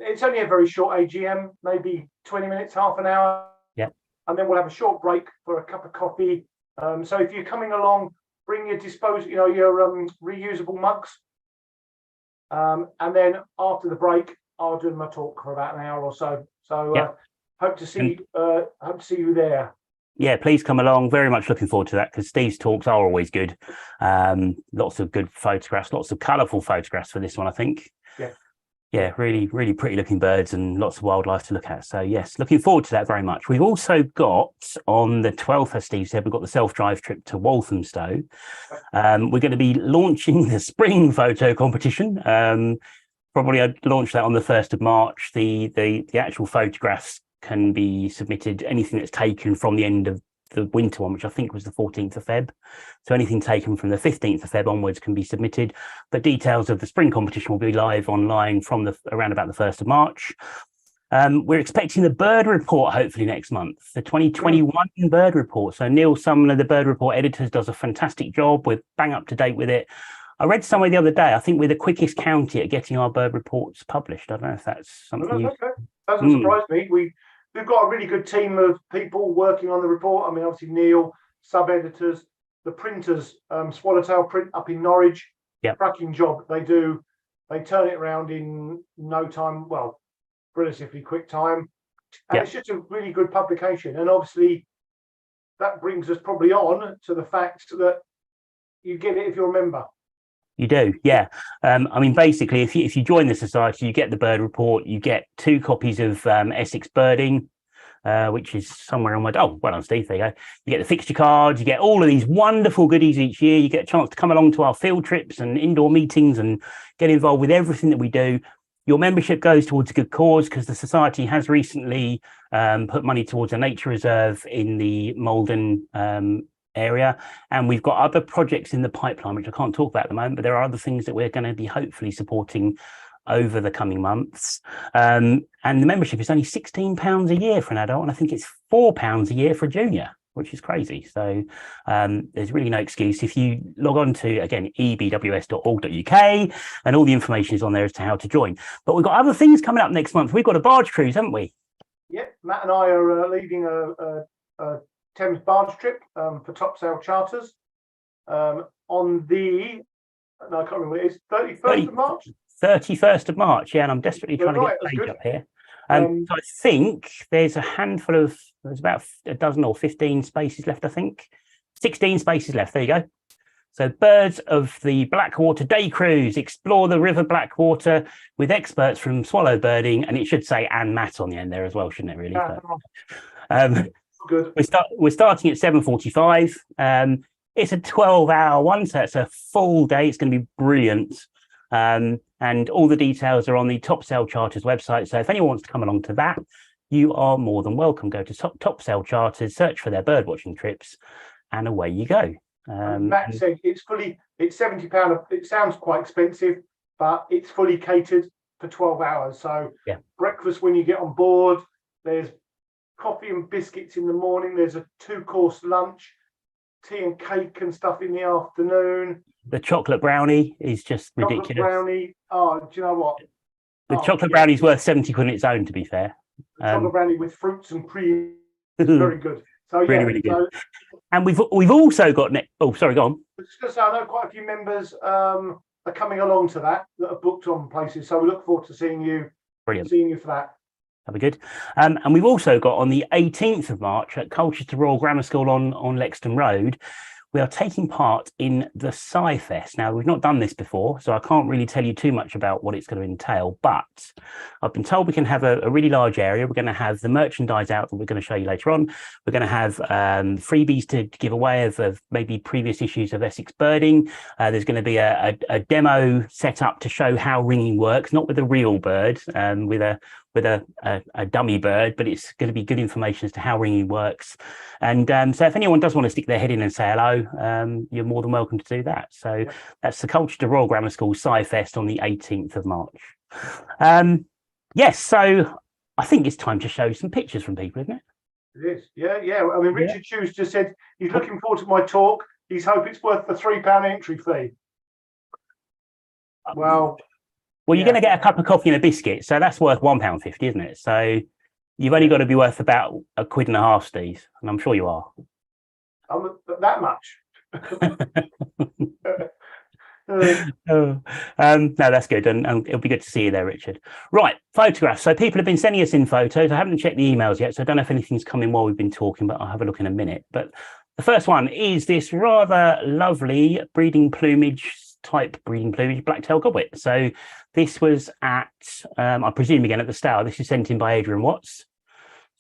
It's only a very short AGM, maybe 20 minutes, half an hour. Yep. And then we'll have a short break for a cup of coffee So if you're coming along, bring your your reusable mugs. And then after the break, I'll do my talk for about an hour or so. So hope to see you there. Yeah, please come along. Very much looking forward to that because Steve's talks are always good. Lots of good photographs, lots of colourful photographs for this one, I think. Yeah, really, really pretty looking birds and lots of wildlife to look at. So yes, looking forward to that very much. We've also got on the 12th, as Steve said, we've got the self-drive trip to Walthamstow. We're going to be launching the spring photo competition. Probably I'd launch that on the 1st of March. The actual photographs can be submitted, anything that's taken from the end of the winter one, which I think was the 14th of Feb. So anything taken from the 15th of Feb onwards can be submitted. But details of the spring competition will be live online from around about the 1st of March. We're expecting the bird report hopefully next month, the 2021 bird report. So Neil Sumner, the bird report editors, does a fantastic job. We're bang up to date with it. I read somewhere the other day, I think we're the quickest county at getting our bird reports published. I don't know if that's something. Doesn't surprise me. We've got a really good team of people working on the report. I mean, obviously Neil, sub-editors, the printers, Swallowtail Print up in Norwich. Cracking job they do. They turn it around in no time, well, relatively quick time. And it's just a really good publication. And obviously that brings us probably on to the fact that you get it if you're a member. You do, yeah. I mean, basically, if you join the society, you get the bird report, you get 2 copies of Essex Birding, which is somewhere on my... Oh, well done, Steve, there you go. You get the fixture cards, you get all of these wonderful goodies each year. You get a chance to come along to our field trips and indoor meetings and get involved with everything that we do. Your membership goes towards a good cause because the society has recently put money towards a nature reserve in the Malden area, and we've got other projects in the pipeline which I can't talk about at the moment, but there are other things that we're going to be hopefully supporting over the coming months. And the membership is only £16 a year for an adult, and I think it's £4 a year for a junior, which is crazy. So there's really no excuse. If you log on to, again, ebws.org.uk, and all the information is on there as to how to join. But we've got other things coming up next month. We've got a barge cruise, haven't we? Yeah, Matt and I are leading a Thames barge trip for Topsail Charters on the, no, I can't remember, it's 31st of March? 31st of March, yeah, and I'm desperately trying to get the page up here. So I think there's a handful of, there's about a dozen or 15 spaces left, I think. 16 spaces left, there you go. So Birds of the Blackwater Day Cruise, explore the River Blackwater with experts from swallow birding, and it should say and Matt on the end there as well, shouldn't it, really? Good. We're starting at 7:45. It's a 12-hour one, so it's a full day. It's going to be brilliant. And all the details are on the Topsail Charters website. So if anyone wants to come along to that, you are more than welcome. Go to Topsail Charters, search for their bird watching trips, and away you go. Matt said it's £70. It sounds quite expensive, but it's fully catered for 12 hours. So breakfast when you get on board, there's coffee and biscuits in the morning, there's a 2-course lunch, tea and cake and stuff in the afternoon. The chocolate brownie is just ridiculous. Chocolate brownie, do you know what? The chocolate brownie is worth 70 quid on its own, to be fair. The chocolate brownie with fruits and cream is very good. So really good. And we've also got... Oh, sorry, go on. I was just going to say, I know quite a few members are coming along to that are booked on places. So we look forward to seeing you. Brilliant. Seeing you for that. That'll be good. And we've also got on the 18th of March at Colchester Royal Grammar School on Lexton Road, we are taking part in the Sci-Fest. Now, we've not done this before, so I can't really tell you too much about what it's going to entail, but I've been told we can have a really large area. We're going to have the merchandise out that we're going to show you later on. We're going to have freebies to give away of maybe previous issues of Essex Birding. There's going to be a demo set up to show how ringing works, not with a real bird, with a dummy bird, but it's going to be good information as to how ringing works. And so if anyone does want to stick their head in and say hello, you're more than welcome to do that. So that's the Colchester Royal Grammar School Sci-Fest on the 18th of March. Yes, so I think it's time to show some pictures from people, isn't it? It is, yeah. I mean, Richard Hughes just said he's looking forward to my talk. He's hoping it's worth the £3 entry fee. Well, you're going to get a cup of coffee and a biscuit, so that's worth £1.50, isn't it? So you've only got to be worth about £1.50, Steve, and I'm sure you are. That much. No, that's good, and it'll be good to see you there, Richard. Right, photographs. So people have been sending us in photos. I haven't checked the emails yet, so I don't know if anything's come in while we've been talking, but I'll have a look in a minute. But the first one is this rather lovely breeding plumage black-tailed goblet. So this was at, I presume again at the Stour. This is sent in by Adrian Watts.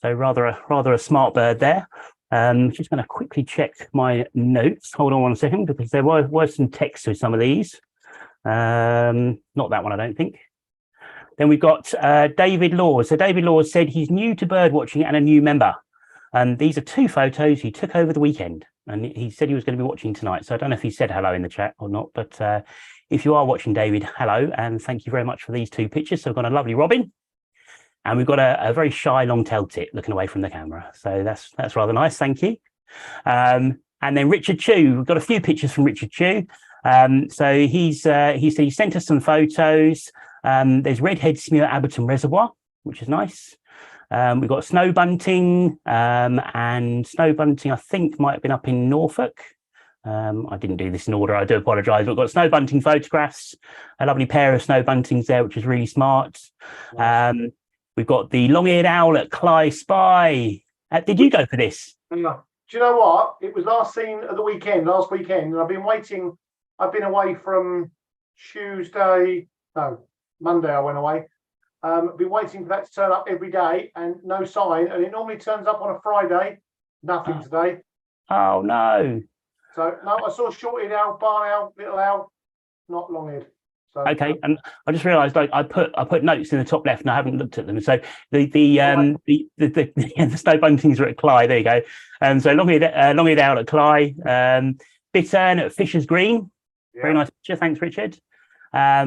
So rather a smart bird there. Just going to quickly check my notes. Hold on one second, because there was some text with some of these. Not that one, I don't think. Then we've got David Laws. So David Laws said he's new to bird watching and a new member. And these are 2 photos he took over the weekend. And he said he was going to be watching tonight. So I don't know if he said hello in the chat or not. But if you are watching, David, hello. And thank you very much for these 2 pictures. So we've got a lovely robin. And we've got a very shy long-tailed tit looking away from the camera. So that's rather nice. Thank you. And then Richard Chew. We've got a few pictures from Richard Chew. So he said he sent us some photos. There's redhead smew at Abberton Reservoir, which is nice. We've got snow bunting, and snow bunting, I think, might have been up in Norfolk. I didn't do this in order. I do apologise. We've got snow bunting photographs, a lovely pair of snow buntings there, which is really smart. Nice. We've got the long-eared owl at Cly Spy. Did you go for this? Yeah. Do you know what? It was last weekend, and I've been waiting. I've been away from Monday I went away. Been waiting for that to turn up every day and no sign. And it normally turns up on a Friday. Nothing today. Oh, no. So, no, I saw short-eared owl, barn owl, little owl, not long-eared. So, okay, and I just realised I put notes in the top left and I haven't looked at them. So the snow buntings are at Cly. There you go. So long-eared owl at Cly, bittern at Fisher's Green. Yeah. Very nice picture. Thanks, Richard.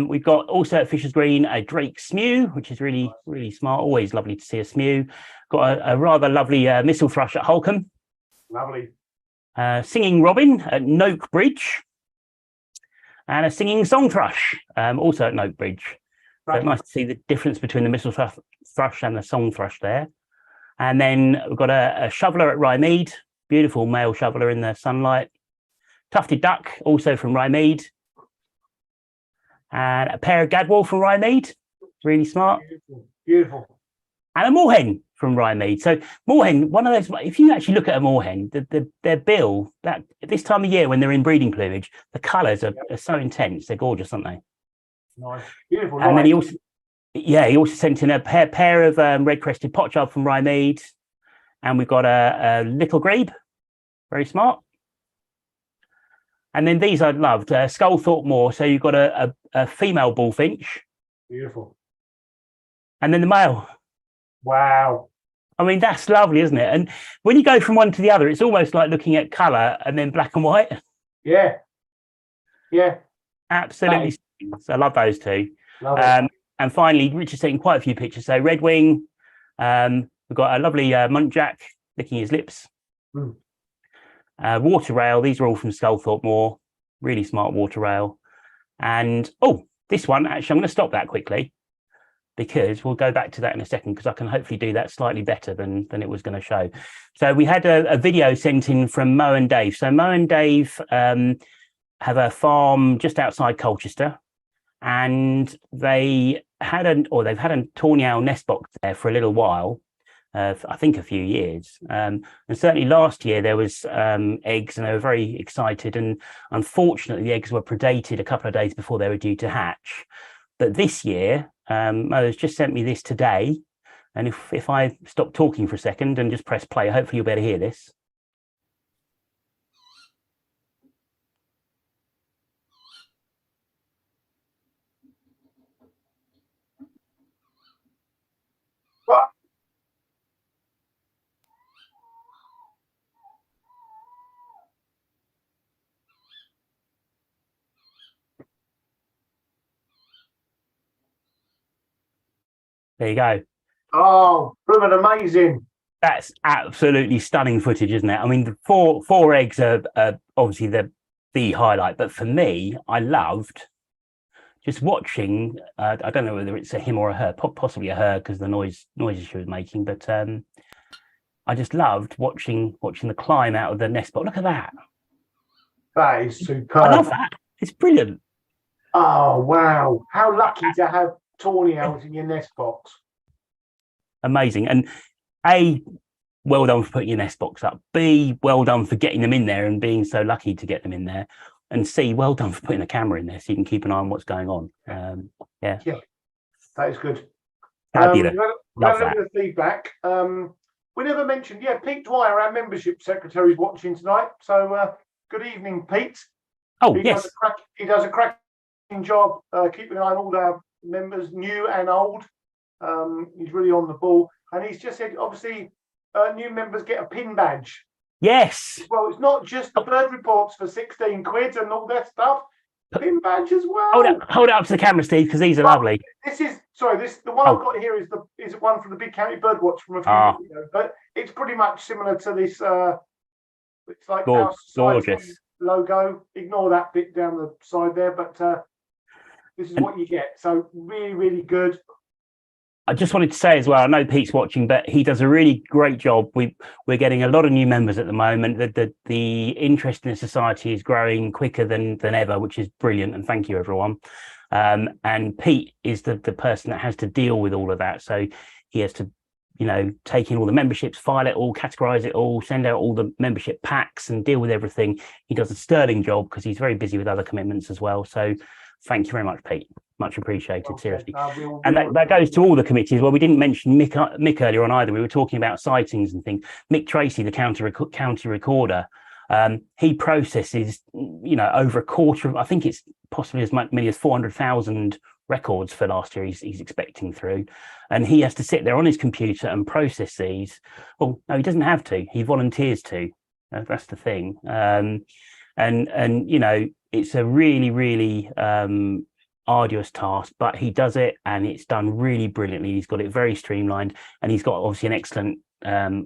We've got also at Fisher's Green a Drake smew, which is really smart. Always lovely to see a smew. Got a rather lovely missel thrush at Holcombe. Lovely. Singing robin at Noak Bridge. And a singing song thrush, also at Noak Bridge. Right. So nice to see the difference between the missel thrush and the song thrush there. And then we've got a shoveler at Rymead, beautiful male shoveler in the sunlight. Tufted duck, also from Rymead. And a pair of gadwall from Rymead, really smart. Beautiful. And a moorhen from Rymead. So moorhen, one of those, if you actually look at a moorhen, their bill, that at this time of year when they're in breeding plumage, the colours are so intense. They're gorgeous, aren't they? Nice. Beautiful. And then he also sent in a pair of red-crested potchard from Rymead. And we've got a little grebe, very smart. And then these I loved, Sculthorpe Moor. So you've got a female bullfinch. Beautiful. And then the male. Wow. I mean, that's lovely, isn't it? And when you go from one to the other, it's almost like looking at colour and then black and white. Yeah. Yeah. Absolutely. So I love those 2. And finally, Richard's taking quite a few pictures. So Red Wing, we've got a lovely muntjac licking his lips. Water rail, these are all from Sculthorpe Moor. Really smart water rail. And, this one, actually, I'm going to stop that quickly, because we'll go back to that in a second, because I can hopefully do that slightly better than it was going to show. So we had a video sent in from Mo and Dave. So Mo and Dave have a farm just outside Colchester, and they've had a tawny owl nest box there for a little while, I think a few years. And certainly last year there was eggs, and they were very excited. And unfortunately, the eggs were predated a couple of days before they were due to hatch. But this year, Mo has just sent me this today. And if I stop talking for a second and just press play, hopefully you'll be able to hear this. What? There you go. Oh, brilliant, amazing. That's absolutely stunning footage, isn't it? I mean, the four eggs are obviously the highlight, but for me, I loved just watching. I don't know whether it's a him or a her, possibly a her, because the noises she was making, but I just loved watching the climb out of the nest box. Look at that. That is I superb. love that. It's brilliant. Oh, wow. How lucky to have tawny owls in your nest box. Amazing. And A, well done for putting your nest box up. B, well done for getting them in there and being so lucky to get them in there. And C, well done for putting a camera in there so you can keep an eye on what's going on. Yeah. That is good. Fabulous. We had a little bit of feedback. We never mentioned, Pete Dwyer, our membership secretary, is watching tonight. So good evening, Pete. Oh, yes. He does a cracking job keeping an eye on all our members, new and old. He's really on the ball. And he's just said, obviously, new members get a pin badge. Yes. Well, it's not just the bird reports for 16 quid and all that stuff. Pin badge as well. Hold it up to the camera, Steve, because these are lovely. The one I've got here is one from the Big County Birdwatch from a few years ago, but it's pretty much similar to this. It's like our gorgeous logo. Ignore that bit down the side there, but this is what you get. So really, really good. I just wanted to say as well, I know Pete's watching, but he does a really great job. We're getting a lot of new members at the moment. The interest in the society is growing quicker than ever, which is brilliant. And thank you, everyone. And Pete is the person that has to deal with all of that. So he has to, take in all the memberships, file it all, categorize it all, send out all the membership packs and deal with everything. He does a sterling job because he's very busy with other commitments as well. So thank you very much, Pete. Much appreciated, seriously. And that goes to all the committees. Well, we didn't mention Mick earlier on either. We were talking about sightings and things. Mick Tracy, the county recorder, he processes, over a quarter of, I think it's possibly as many as 400,000 records for last year he's expecting through. And he has to sit there on his computer and process these. Well, no, he doesn't have to. He volunteers to. That's the thing. And it's a really, really arduous task, but he does it and it's done really brilliantly. He's got it very streamlined, and he's got obviously an excellent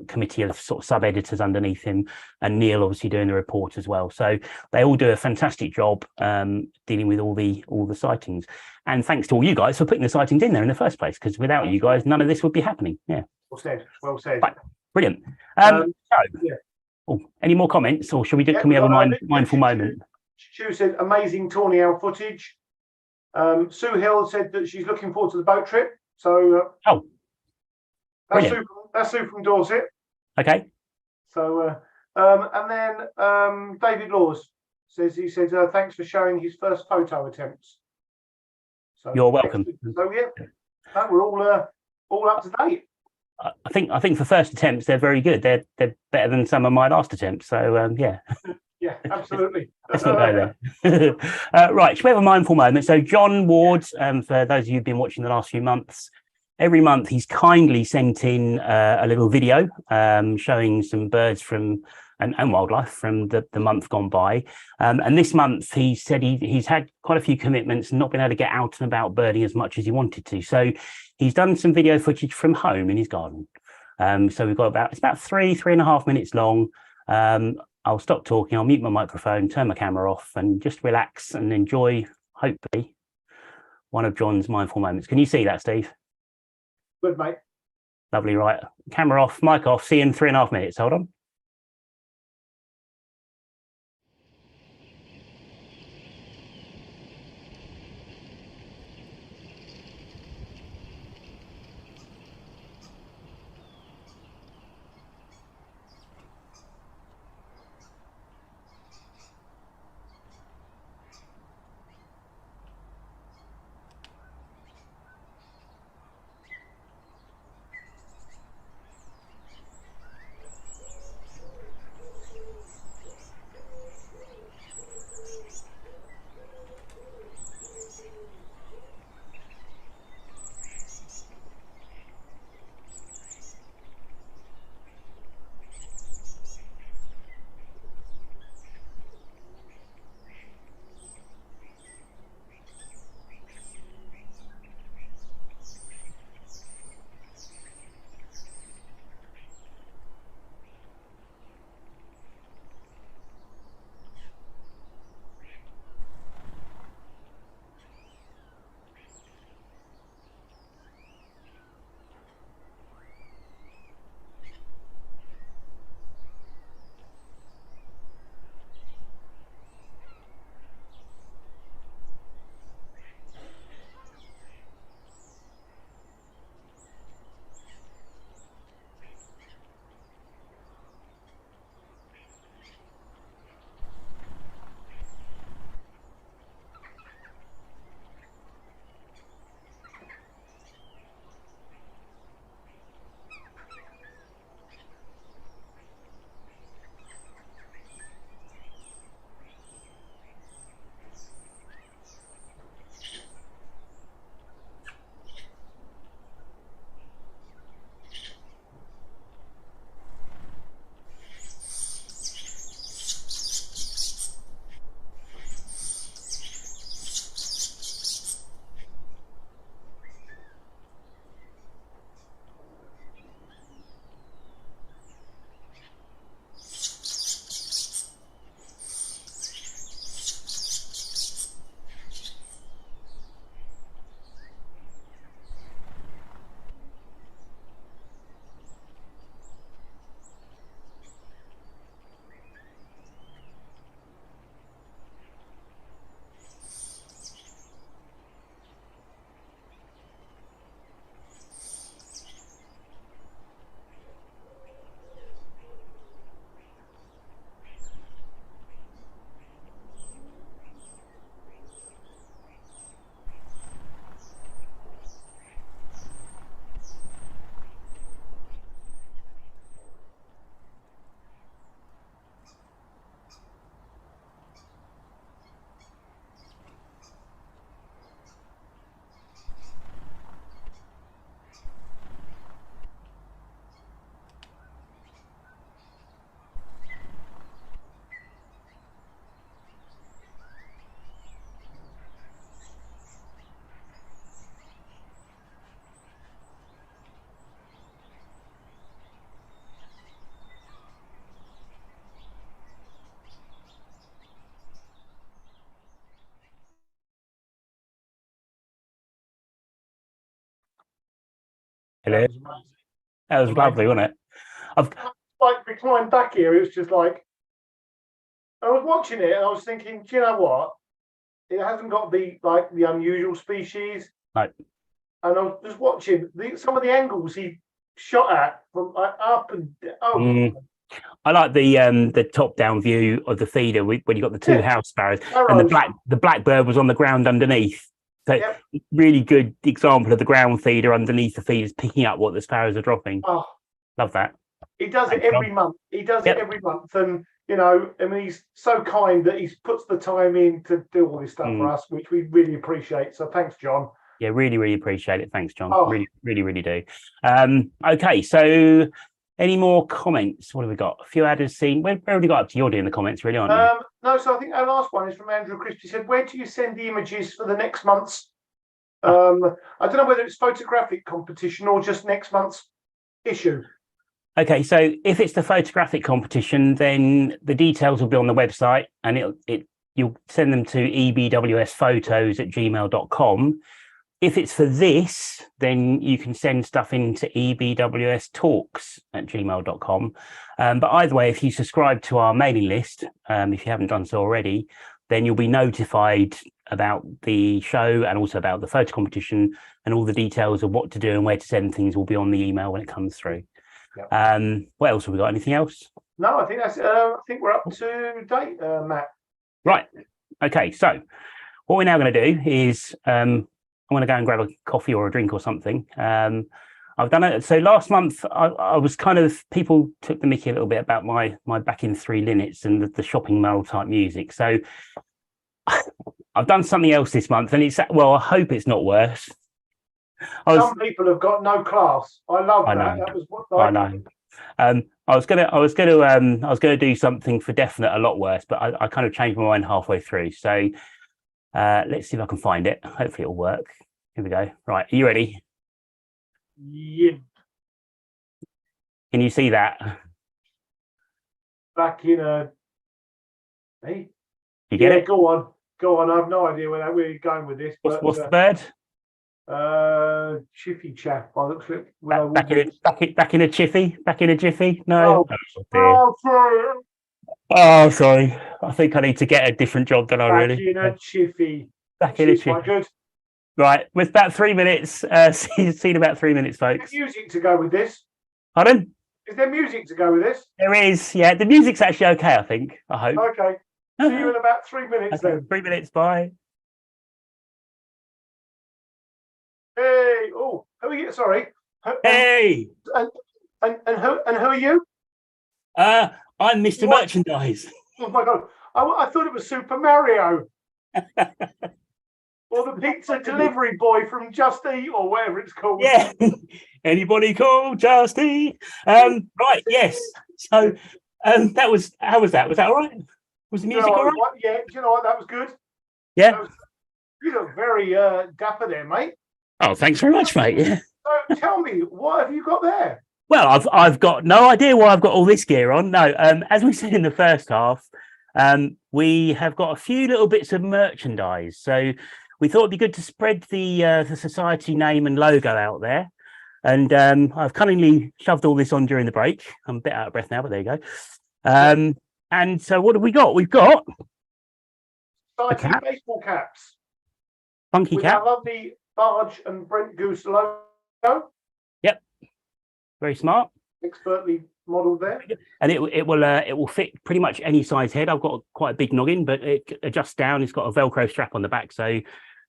committee of sort of sub-editors underneath him, and Neil obviously doing the report as well. So they all do a fantastic job dealing with all the sightings. And thanks to all you guys for putting the sightings in there in the first place, because without you guys, none of this would be happening. Yeah. Well said. Right. Brilliant. Any more comments, or should we can we have a mindful moment? Sue said amazing tawny owl footage. Sue Hill said that she's looking forward to the boat trip. So that's Sue from Dorset. Okay. So and then David Laws says thanks for showing his first photo attempts. So you're welcome. So we're all up to date. I think for first attempts they're very good. They're better than some of my last attempts. So Yeah, absolutely. Let's not go there. Right, should we have a mindful moment? So John Ward, for those of you who've been watching the last few months, every month he's kindly sent in a little video showing some birds from and wildlife from the month gone by. And this month he said he's had quite a few commitments and not been able to get out and about birding as much as he wanted to. So he's done some video footage from home in his garden. So we've got it's about 3.5 minutes long. I'll stop talking, I'll mute my microphone, turn my camera off, and just relax and enjoy, hopefully, one of John's mindful moments. Can you see that, Steve? Good, mate. Lovely, right. Camera off, mic off, see you in 3.5 minutes. Hold on. Hello. was amazing. That was lovely, wasn't it? I've Like reclined back here, it was just like I was watching it and I was thinking, do you know what? It hasn't got to be like the unusual species. like, And I was just watching some of the angles he shot at from like up and mm, I like the top down view of the feeder when you got the two yeah, house sparrows and arrows. the blackbird was on the ground underneath. So Yep. really good example of the ground feeder underneath the feeders picking up what the sparrows are dropping. Oh, Love that. he does it Thanks, every Rob. month. He does Yep. it every month, and you know, I mean, he's so kind that he puts the time in to do all this stuff for us, which we really appreciate. So thanks, John. Yeah, really, really appreciate it. Thanks, John. Oh. Really, really, really do. Okay, so any more comments? What have we got? A few adders seen. Where have we got up to? You're doing the comments, really, aren't you? No, so I think our last one is from Andrew Christie. He said, "Where do you send the images for the next month's?" I don't know whether it's photographic competition or just next month's issue. Okay, so if it's the photographic competition, then the details will be on the website, and you'll send them to ebwsphotos@gmail.com. If it's for this, then you can send stuff into ebwstalks@gmail.com. But either way, if you subscribe to our mailing list, if you haven't done so already, then you'll be notified about the show and also about the photo competition, and all the details of what to do and where to send things will be on the email when it comes through. Yep. What else have we got? Anything else? No, I think that's. I think we're up to date, Matt. Right. Okay. So what we're now going to do is I'm going to go and grab a coffee or a drink or something. I've done it. So last month I was kind of, people took the mickey a little bit about my back in 3 linnets and the shopping mall type music. So I've done something else this month, and I hope it's not worse. Some people have got no class. I love that. Know. That was what I know. I was gonna do something for definite a lot worse, but I kind of changed my mind halfway through. So let's see if I can find it. Hopefully it'll work. Here we go. Right, are you ready? Yeah. Can you see that? Back in a. Hey. You get it? Go on. I have no idea where we're going with this. What's the bird? Chiffy chap. I look back in a jiffy. No. Oh, sorry. I think I need to get a different job than I really. Back in a jiffy. Back in a jiffy. Good. Right, with about 3 minutes. See in about 3 minutes, folks. Is there music to go with this? Pardon? Is there music to go with this? There is. Yeah, the music's actually okay. I think. I hope. Okay. See you in about 3 minutes then. 3 minutes. Bye. Hey, who are you? Sorry. Hey. And who are you? I'm Mr. What? Merchandise. Oh my god! I thought it was Super Mario, or the pizza delivery boy from Just Eat, or whatever it's called. Yeah. Anybody call Just Eat? Right. Yes. So, that was. How was that? Was that all right? Was the music all right? Yeah. Do you know what? That was good. Yeah. You look very dapper there, mate. Oh, thanks very much, mate. Yeah. So tell me, what have you got there? Well, I've got no idea why I've got all this gear on. No, as we said in the first half, we have got a few little bits of merchandise. So we thought it'd be good to spread the society name and logo out there. And I've cunningly shoved all this on during the break. I'm a bit out of breath now, but there you go. And so what have we got? We've got Society baseball caps. Funky cap. I love the Barge and Brent Goose logo. Yep. Very smart. Expertly modelled there. And it will fit pretty much any size head. I've got quite a big noggin, but it adjusts down. It's got a Velcro strap on the back, so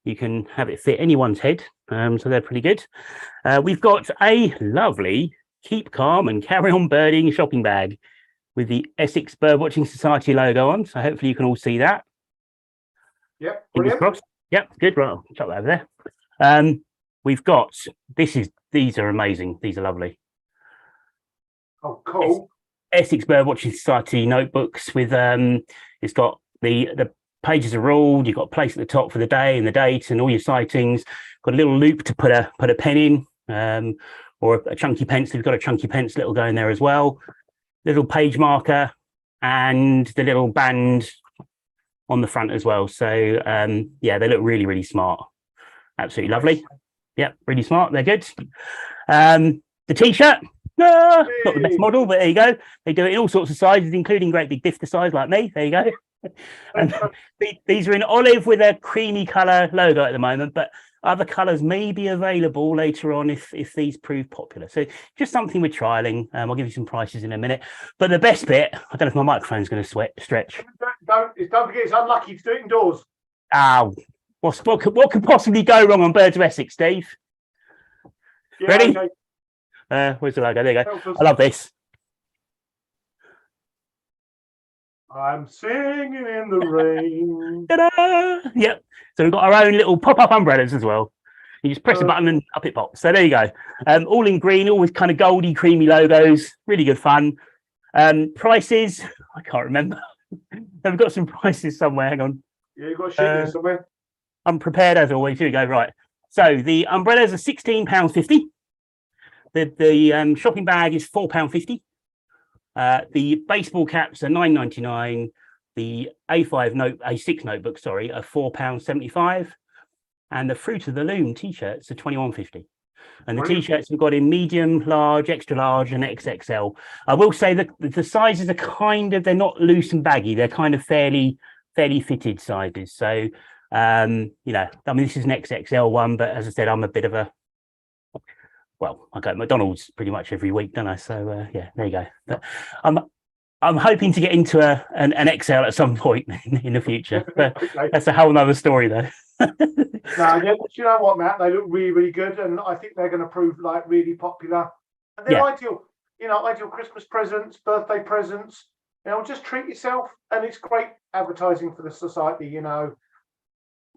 you can have it fit anyone's head. So they're pretty good. We've got a lovely Keep Calm and Carry On Birding shopping bag with the Essex Birdwatching Society logo on. So hopefully you can all see that. Yep. Fingers crossed. Yep, good. Right, I'll chuck that over there. We've got these are amazing. These are lovely. Oh, cool. Essex Birdwatching Society notebooks with it's got the pages are ruled. You've got a place at the top for the day and the date and all your sightings. Got a little loop to put a pen in, or a chunky pencil. You've got a chunky pencil that'll go in there as well. Little page marker and the little band on the front as well. So yeah, they look really, really smart. Absolutely lovely. Yep, really smart. They're good. The t-shirt, not the best Hey. model, but there you go. They do it in all sorts of sizes, including great big difter size like me. There you go. And these are in olive with a creamy color logo at the moment, but other colors may be available later on if these prove popular. So just something we're trialing. I'll give you some prices in a minute. But the best bit, I don't know if my microphone's going to stretch. Don't forget, it's unlucky to do it indoors. What could possibly go wrong on Birds of Essex, Steve? Yeah, Ready? Okay. Where's the logo? There you go. I love this. I'm singing in the rain. Ta-da! Yep. So we've got our own little pop-up umbrellas as well. You just press a button and up it pops. So there you go. All in green, all with kind of goldy, creamy logos. Really good fun. Prices, I can't remember. We've got some prices somewhere. Hang on. Yeah, you've got a sheet there somewhere. I'm prepared as always. Here we go. Right. So the umbrellas are £16.50. The shopping bag is £4.50. The baseball caps are £9.99. The A6 notebooks, are £4.75. And the Fruit of the Loom t-shirts are £21.50. And the t-shirts we've got in medium, large, extra large, and XXL. I will say that the sizes are they're not loose and baggy. They're kind of fairly fitted sizes. So, this is an XXL one, but as I said, I'm a bit of I go to McDonald's pretty much every week, don't I? So yeah, there you go. But I'm hoping to get into an XL at some point in the future. But Okay. that's a whole nother story, though. No, you know what, Matt? They look really, really good, and I think they're going to prove like really popular. And they're ideal, ideal Christmas presents, birthday presents. Just treat yourself, and it's great advertising for the society.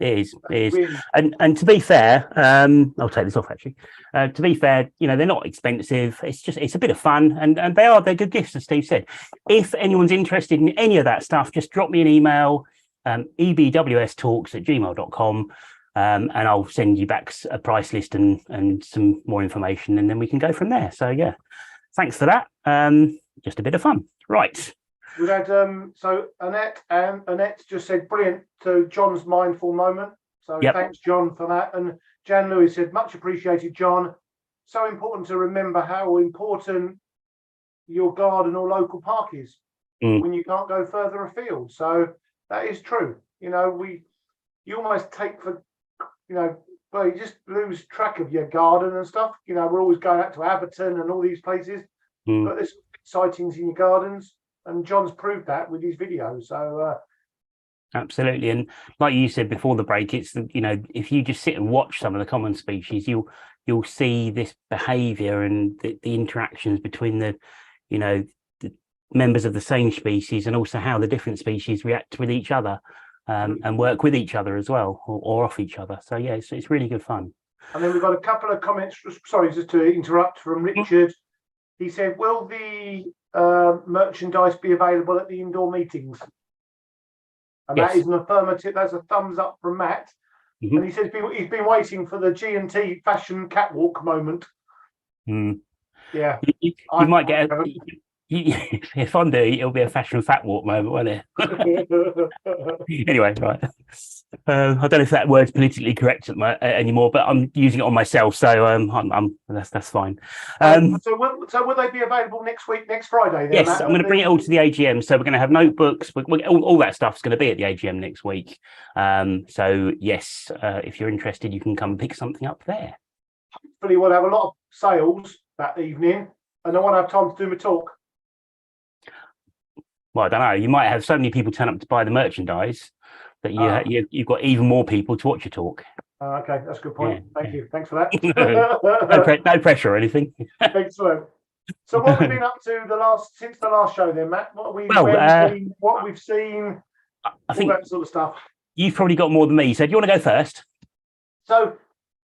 It is. Really. And to be fair, I'll take this off actually. To be fair, they're not expensive. It's a bit of fun, and they're good gifts, as Steve said. If anyone's interested in any of that stuff, just drop me an email, ebwstalks@gmail.com, and I'll send you back a price list and some more information, and then we can go from there. So yeah, thanks for that. Just a bit of fun, right? We've had so Annette just said brilliant to John's mindful moment. So Thanks, John, for that. And Jan Lewis said much appreciated, John. So important to remember how important your garden or local park is when you can't go further afield. So that is true. You almost take for you just lose track of your garden and stuff. We're always going out to Abberton and all these places, but there's sightings in your gardens. And John's proved that with his videos. So absolutely. And like you said before the break, it's if you just sit and watch some of the common species, you'll see this behavior and the interactions between the members of the same species, and also how the different species react with each other and work with each other as well, or off each other. So yeah, it's really good fun. And then we've got a couple of comments, sorry, just to interrupt, from Richard. He said, will the merchandise be available at the indoor meetings? And that is an affirmative. That's a thumbs up from Matt. And he says he's been waiting for the G&T fashion catwalk moment. Yeah, you might get if I do, it'll be a fashion fat walk moment, won't it? Anyway, right. I don't know if that word's politically correct anymore, but I'm using it on myself, so that's fine. So will they be available next week, next Friday? Then, yes, Matt? I'm going to bring it all to the AGM. So we're going to have notebooks. All that stuff's going to be at the AGM next week. So yes, if you're interested, you can come pick something up there. Hopefully, we'll have a lot of sales that evening, and I won't have time to do my talk. Well, I don't know. You might have so many people turn up to buy the merchandise that you've got even more people to watch your talk. Okay, that's a good point. Thank you. Thanks for that. No pressure or anything. Excellent. So, what have we been up to since the last show, then, Matt? What we've seen, I think all that sort of stuff. You've probably got more than me. So, do you want to go first? So,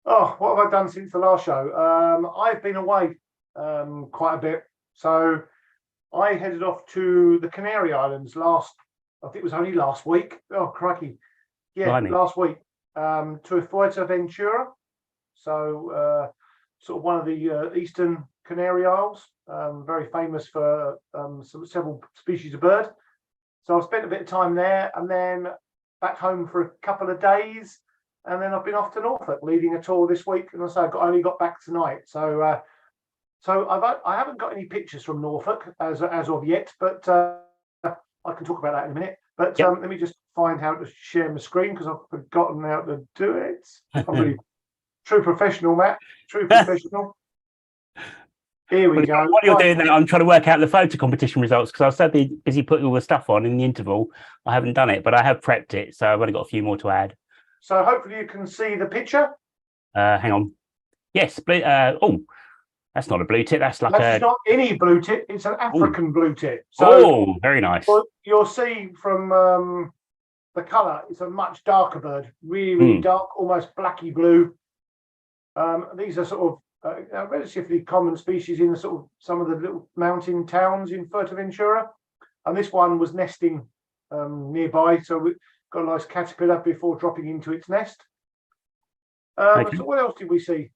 what have I done since the last show? I've been away quite a bit. So, I headed off to the Canary Islands I think it was only last week. Oh, crikey. Yeah, Blimey. Last week. To Fuerteventura. So, sort of one of the eastern Canary Isles, very famous for several species of bird. So I spent a bit of time there, and then back home for a couple of days, and then I've been off to Norfolk leading a tour this week. And I only got back tonight. So So I haven't got any pictures from Norfolk as of yet, but I can talk about that in a minute. But let me just find how to share my screen because I've forgotten how to do it. I'm really true professional, Matt. True professional. Here we go. While you're doing that, I'm trying to work out the photo competition results because I was so busy putting all the stuff on in the interval. I haven't done it, but I have prepped it, so I've only got a few more to add. So hopefully you can see the picture. Hang on. Yes. Oh, that's not a blue tit. That's like That's not any blue tit. It's an African blue tit. So very nice. You'll see from the colour, it's a much darker bird, really dark, almost blacky blue. These are sort of a relatively common species in some of the little mountain towns in Fuerteventura, and this one was nesting nearby, so we got a nice caterpillar before dropping into its nest. So what else did we see?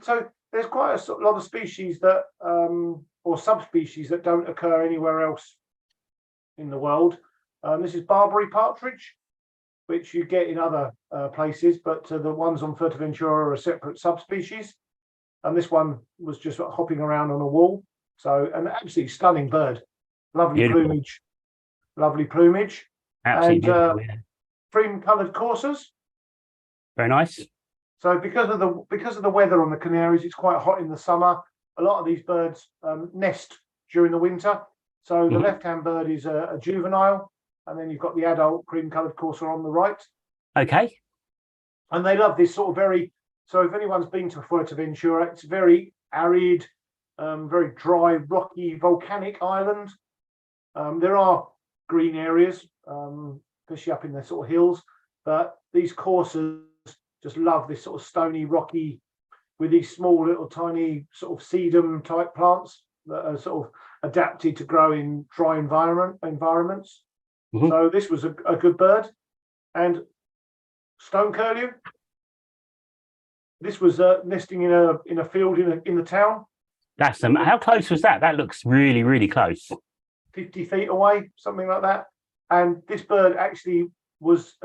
So there's quite a lot of species that or subspecies that don't occur anywhere else in the world. This is Barbary partridge, which you get in other places, but the ones on Fuerteventura are a separate subspecies. And this one was just hopping around on a wall. So an absolutely stunning bird. Lovely plumage. Lovely plumage. Absolutely and beautiful, cream-coloured coursers. Very nice. So because of the weather on the Canaries, it's quite hot in the summer. A lot of these birds nest during the winter. So the left-hand bird is a juvenile, and then you've got the adult cream-coloured courser on the right. Okay. And they love this sort of very. So if anyone's been to Fuerteventura, it's very arid, very dry, rocky, volcanic island. There are green areas, especially up in the sort of hills, but these coursers just love this sort of stony, rocky, with these small little tiny sort of sedum type plants that are sort of adapted to grow in dry environments. So this was a good bird. And stone curlew, this was nesting in a field in the town. That's them. How close was that? That looks really, really close. 50 feet away, something like that. And this bird actually was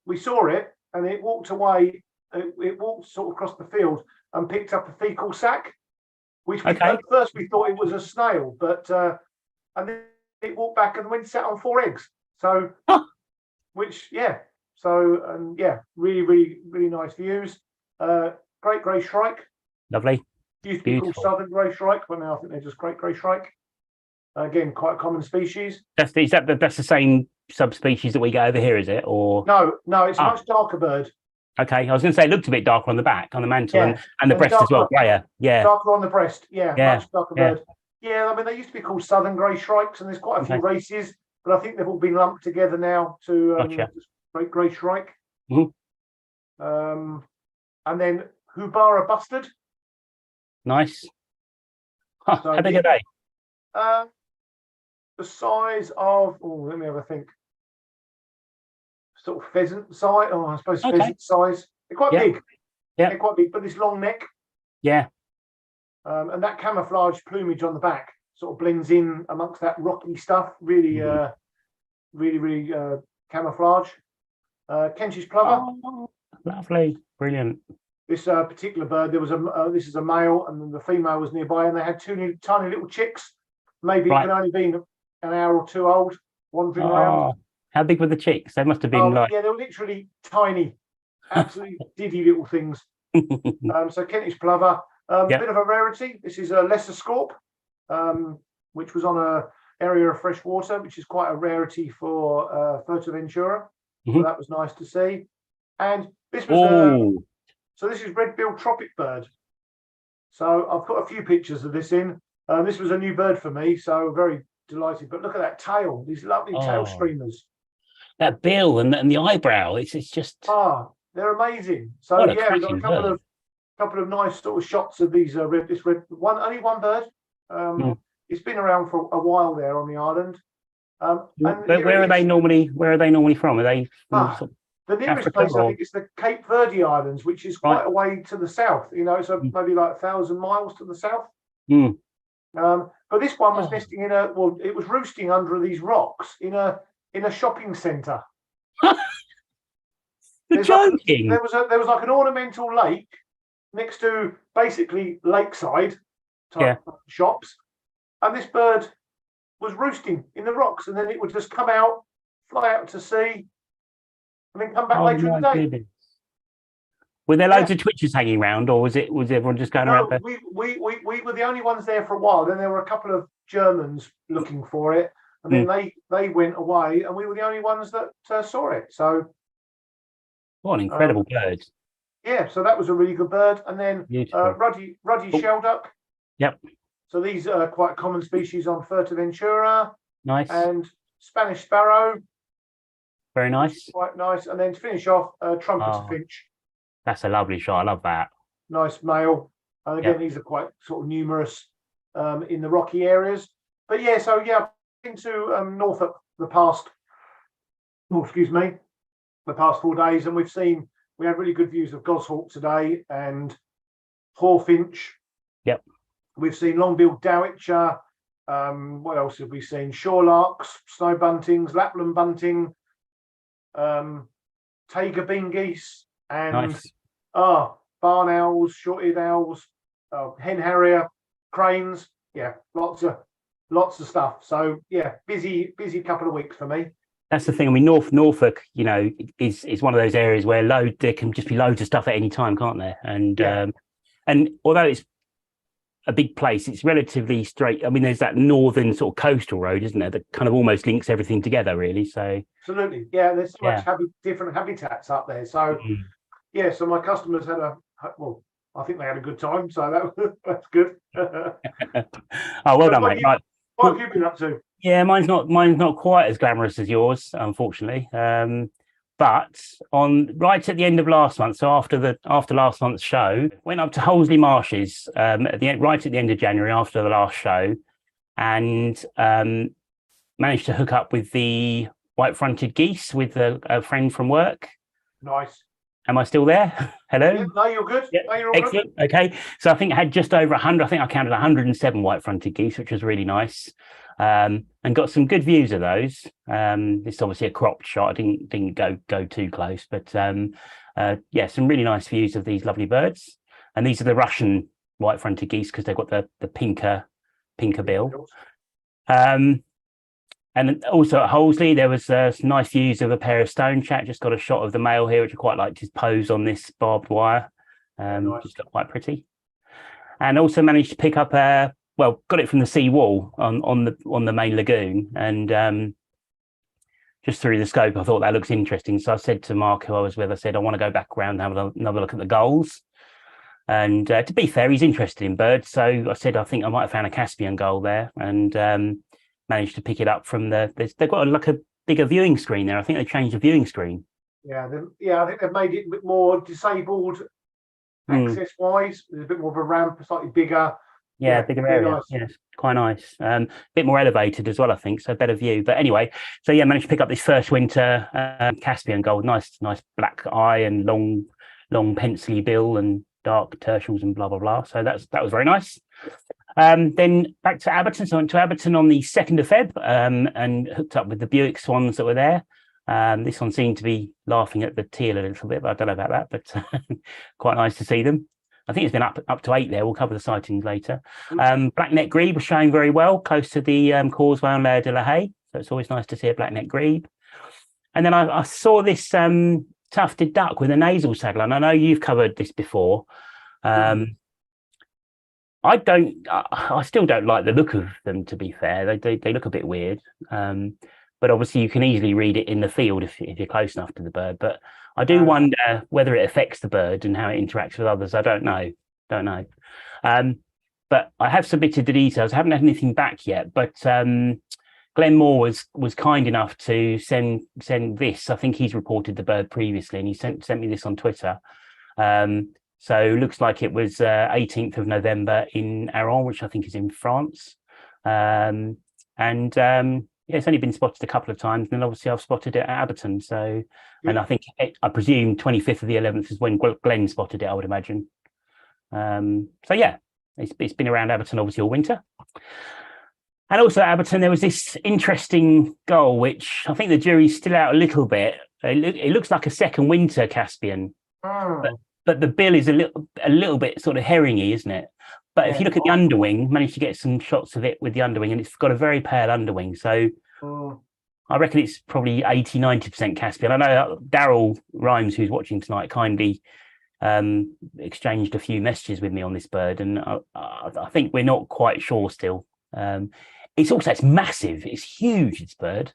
we saw it and it walked away. It walked sort of across the field and picked up a fecal sac, which at first we thought it was a snail, but and then it walked back and went sat on 4 eggs. So really, really, really nice views. Great grey shrike. Lovely. Used to be called southern grey shrike, but now I think they're just great grey shrike. Again, quite a common species. That's the same subspecies that we get over here, is it? Or no, it's a much darker bird. Okay, I was going to say it looked a bit darker on the back, on the mantle, and the breast as well, grayer. Yeah, darker on the breast. Much darker bird. Yeah, I mean they used to be called southern grey shrikes, and there's quite a few races, but I think they've all been lumped together now to great grey shrike. And then Hubara bustard. Nice. How big are they? The size of let me have a think. Sort of pheasant size. Oh, I suppose pheasant size. They're quite big. Yeah, they're quite big, but this long neck. Yeah. And that camouflage plumage on the back sort of blends in amongst that rocky stuff. Really, really camouflage. Kentish plover. Oh, lovely, brilliant. This particular bird, this is a male, and then the female was nearby, and they had 2 tiny little chicks. Maybe it could only be an hour or 2 old, wandering around. How big were the chicks? They must have been they were literally tiny, absolutely diddy little things. So Kentish plover, bit of a rarity. This is a lesser scaup, which was on a area of fresh water, which is quite a rarity for Fuerteventura. So that was nice to see. And this was this is red-billed tropic bird. So I've put a few pictures of this in. This was a new bird for me, so very delighted. But look at that tail; these lovely tail streamers. That bill and the eyebrow. It's just they're amazing. So we've got a couple of nice sort of shots of these only one bird. It's been around for a while there on the island. Where are they normally from? Are they from the nearest Africa, place? I think it's the Cape Verde Islands, which is quite a way to the south. So maybe like 1,000 miles to the south. But this one was nesting it was roosting under these rocks in a shopping centre. You're joking. There was like an ornamental lake next to basically lakeside Yeah. type shops, and this bird was roosting in the rocks, and then it would just come out, fly out to sea, and then come back Oh later in my the day. goodness. Were there loads of twitchers hanging around, or was everyone just going around? No, we were the only ones there for a while. Then there were a couple of Germans looking for it, and then they went away, and we were the only ones that saw it. So, What an incredible bird! yeah, so that was a really good bird. And then Beautiful. ruddy Oh. shelduck. Yep. So these are quite common species on Fuerteventura, Nice. and Spanish sparrow. Very nice. Quite nice. And then to finish off, trumpeter finch. That's a lovely shot. I love that. Nice male. And again, these are quite sort of numerous in the rocky areas. But yeah, so yeah, I've been to Norfolk the past 4 days, and we had really good views of goshawk today and hawfinch. Yep. We've seen long-billed dowitcher. What else have we seen? Shorelarks, snow buntings, Lapland bunting, Tager bean geese, and barn owls, short-eared owls, hen harrier, cranes. Yeah, lots of stuff. So yeah, busy couple of weeks for me. That's the thing. I mean, Norfolk, is one of those areas where there can just be loads of stuff at any time, can't there? And although it's a big place, it's relatively straight. I mean, there's that northern sort of coastal road, isn't there, that kind of almost links everything together, really. So absolutely, yeah. There's so much different habitats up there. So yeah, so my customers had I think they had a good time. So that's good. Oh, well done, mate. Right. What have you been up to? Yeah, mine's not quite as glamorous as yours, unfortunately. But right at the end of last month, so after last month's show, went up to Hollesley Marshes right at the end of January after the last show, and managed to hook up with the white-fronted geese with a friend from work. Nice. Am I still there? Hello? Yeah, no, you're good. Yeah. No, you're all excellent. Good. Okay. So I think I had just over 100. I think I counted 107 white-fronted geese, which was really nice. And got some good views of those. It's obviously a cropped shot. I didn't go too close, but some really nice views of these lovely birds. And these are the Russian white-fronted geese because they've got the pinker bill. And also at Hollesley, there was some nice views of a pair of stonechat. Just got a shot of the male here, which I quite liked his pose on this barbed wire. Nice. Just looked quite pretty. And also managed to pick up got it from the sea wall on the main lagoon. And just through the scope, I thought that looks interesting. So I said to Mark, who I was with, I said, I want to go back around and have another look at the gulls. And to be fair, he's interested in birds. So I said, I think I might have found a Caspian gull there. And managed to pick it up from they've got like a bigger viewing screen there. I think they changed the viewing screen. I think they've made it a bit more disabled access wise. There's a bit more of a ramp, slightly bigger. Bigger area. Nice. Yes, quite nice. A bit more elevated as well, I think, so better view. But anyway, so managed to pick up this first winter Caspian gull. Nice black eye and long pencily bill and dark tertials and blah blah blah. So that was very nice. Then back to Abberton. So I went to Abberton on the 2nd of Feb and hooked up with the Buick swans that were there. This one seemed to be laughing at the teal a little bit, but I don't know about that, but quite nice to see them. I think it's been up to 8 there. We'll cover the sightings later. Black-necked grebe was showing very well, close to the causeway on Lair de la Haye. So it's always nice to see a black-necked grebe. And then I saw this tufted duck with a nasal saddle, and I know you've covered this before. I still don't like the look of them, to be fair. They look a bit weird. But obviously you can easily read it in the field if you're close enough to the bird. But I do wonder whether it affects the bird and how it interacts with others. I don't know. But I have submitted the details. I haven't had anything back yet. But Glenn Moore was kind enough to send this. I think he's reported the bird previously, and he sent me this on Twitter. So it looks like it was 18th of November in Aron, which I think is in France. It's only been spotted a couple of times. And then obviously I've spotted it at Abberton. So, and I think, I presume 25th of the 11th is when Glenn spotted it, I would imagine. It's been around Abberton obviously all winter. And also at Abberton, there was this interesting gull, which I think the jury's still out a little bit. It looks like a second winter Caspian. But but the bill is a little bit sort of herringy, isn't it? But if Yeah. you look at the underwing, managed to get some shots of it with the underwing, and it's got a very pale underwing. So I reckon it's probably 80-90% Caspian. I know Daryl Rhymes, who's watching tonight, kindly exchanged a few messages with me on this bird, and I think we're not quite sure still. It's massive. It's huge, this bird.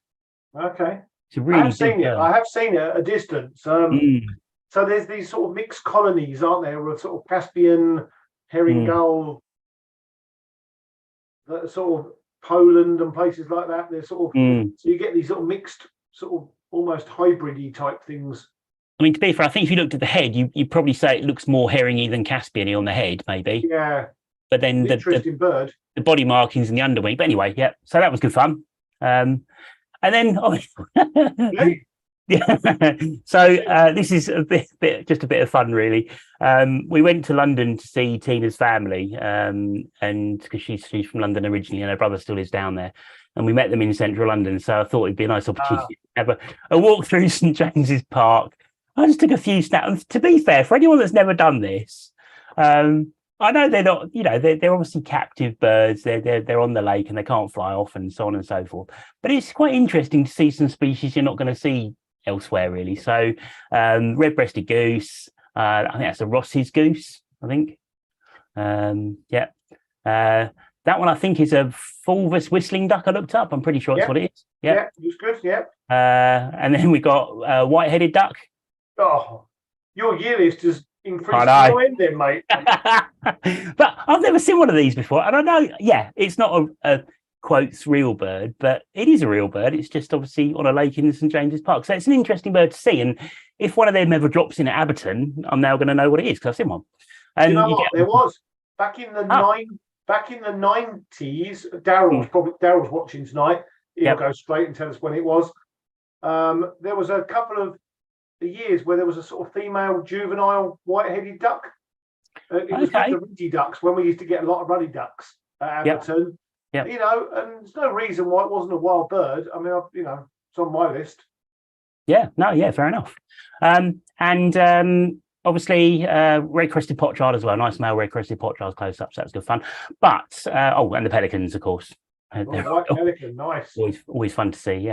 Okay. It's a really I have seen big it. bird. I have seen it at a distance. So there's these sort of mixed colonies, aren't there, with sort of Caspian, herring gull, that sort of Poland and places like that. There's sort of so you get these sort of mixed, sort of almost hybridy type things. I mean, to be fair, I think if you looked at the head, you'd probably say it looks more herringy than Caspian-y on the head, maybe. Yeah. But then Interesting bird. The body markings and the underwing. But anyway, yeah. So that was good fun. And then yeah. So this is a bit of fun, really. We went to London to see Tina's family, and because she's from London originally, and her brother still lives down there, and we met them in central London. So I thought it'd be a nice opportunity to have a walk through St James's Park. I just took a few snaps. And to be fair, for anyone that's never done this, I know they're not, they're obviously captive birds. They're on the lake and they can't fly off and so on and so forth. But it's quite interesting to see some species you're not going to see elsewhere, really. So red-breasted goose, I think that's a Ross's goose, I think. That one I think is a fulvous whistling duck. I looked up. I'm pretty sure that's what it is. Yeah, it's good. Yeah. And then we got white-headed duck. Oh, your year list has increased to no end then, mate. But I've never seen one of these before. And I know, it's not a quotes real bird, but it is a real bird. It's just obviously on a lake in St James's Park. So it's an interesting bird to see. And if one of them ever drops in at Abberton, I'm now going to know what it is because I've seen one. And you know what? There was back in the 90s. Daryl's watching tonight. He'll go straight and tell us when it was. There was a couple of years where there was a sort of female juvenile white-headed duck. It was like the ruddy ducks when we used to get a lot of ruddy ducks at Abberton. And there's no reason why it wasn't a wild bird. I mean, it's on my list. Fair enough. And obviously red-crested potchard as well. Nice male red-crested potchard close up, so that's good fun. But and the pelicans, of course. White pelican, nice. Always fun to see,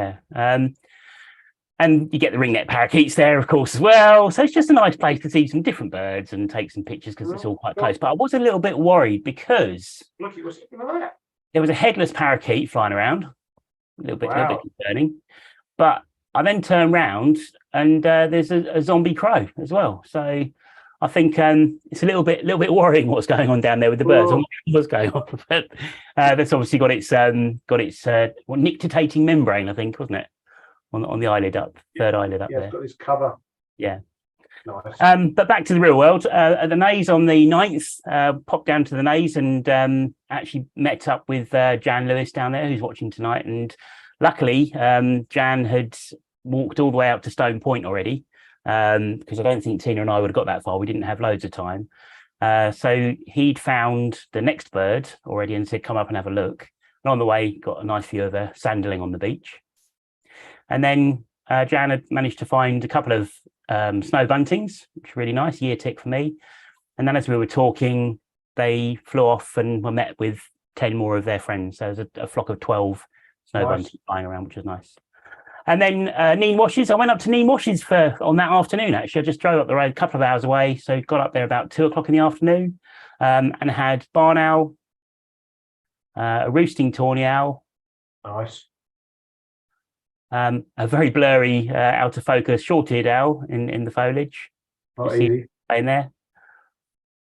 and you get the ringneck parakeets there, of course, as well. So it's just a nice place to see some different birds and take some pictures because it's all quite close. But I was a little bit worried because there was a headless parakeet flying around, a little bit concerning. But I then turn round and there's a zombie crow as well. So I think it's a little bit worrying what's going on down there with the birds and what's going on. But that's obviously got its nictitating membrane, I think, wasn't it? On the eyelid third eyelid up there. It's got this cover. Yeah. Nice. But back to the real world. At the Naze on the 9th, popped down to the Naze and actually met up with Jan Lewis down there, who's watching tonight. And luckily, Jan had walked all the way up to Stone Point already, because I don't think Tina and I would have got that far. We didn't have loads of time. So he'd found the next bird already and said, come up and have a look. And on the way, got a nice view of her sandalling on the beach. And then Jan had managed to find a couple of snow buntings, which are really nice, year tick for me. And then as we were talking, they flew off and were met with 10 more of their friends. So there's a flock of 12 snow buntings flying around, which was nice. And then Neen Washes, I went up to Neen Washes on that afternoon, actually. I just drove up the road a couple of hours away. So got up there about 2:00 in the afternoon and had barn owl, a roosting tawny owl. Nice. A very blurry out of focus short-eared owl in the foliage. Not easy. In there.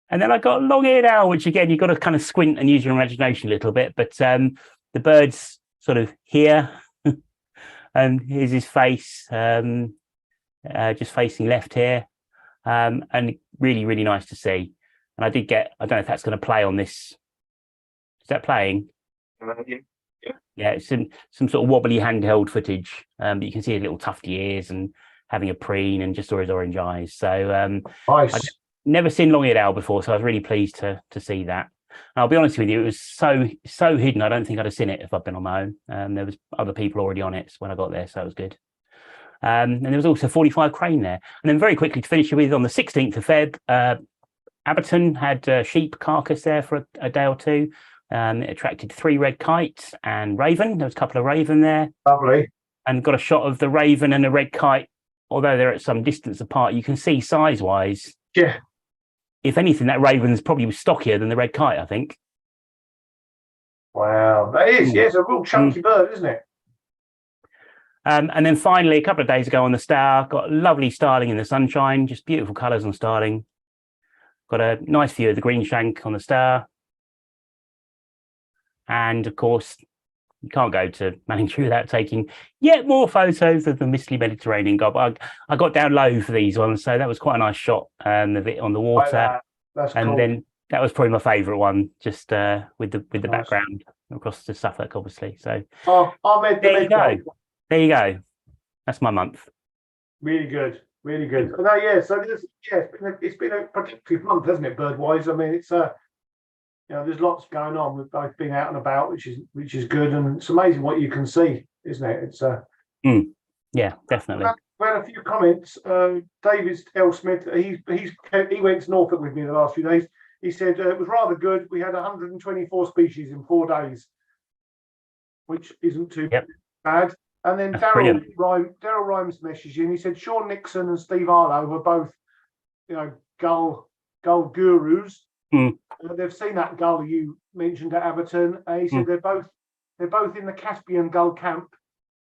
And then I got a long-eared owl, which again, you've got to kind of squint and use your imagination a little bit. But the bird's sort of here, and here's his face, just facing left here. And really, really nice to see. And I don't know if that's going to play on this. Is that playing? Yeah, it's some sort of wobbly handheld footage, but you can see his little tufty ears and having a preen and just saw his orange eyes. So nice. I'd never seen long-eared owl before, so I was really pleased to see that. And I'll be honest with you, it was so hidden. I don't think I'd have seen it if I'd been on my own. There was other people already on it when I got there, so it was good. And there was also 45 crane there. And then very quickly to finish with, on the 16th of Feb, Aberton had a sheep carcass there for a day or two. It attracted 3 red kites and raven. There was a couple of raven there. Lovely. And got a shot of the raven and the red kite. Although they're at some distance apart, you can see size-wise. Yeah. If anything, that raven's probably stockier than the red kite, I think. Wow, that is. Yeah, it's a real chunky bird, isn't it? And then finally, a couple of days ago on the Stour, got a lovely starling in the sunshine, just beautiful colours on starling. Got a nice view of the green shank on the Stour. And of course, you can't go to Manningtree without taking yet more photos of the misty Mediterranean gob. I got down low for these ones, so that was quite a nice shot of it on the water. That's and cool. Then that was probably my favourite one, just with the Nice. background across to Suffolk, obviously. So there you go. There you go. That's my month. Really good, really good. No, yeah. So it's been a productive month, hasn't it? Birdwise. I mean, it's there's lots going on. We've both been out and about, which is good, and it's amazing what you can see, isn't it? It's yeah, definitely. We had a few comments. David L. Smith, he went to Norfolk with me the last few days. He said it was rather good. We had 124 species in 4 days, which isn't too bad. And then Daryl Rhymes messaged in. He said Sean Nixon and Steve Arlo were both, gull gurus. They've seen that gull you mentioned at Aberton. He said they're both in the Caspian gull camp,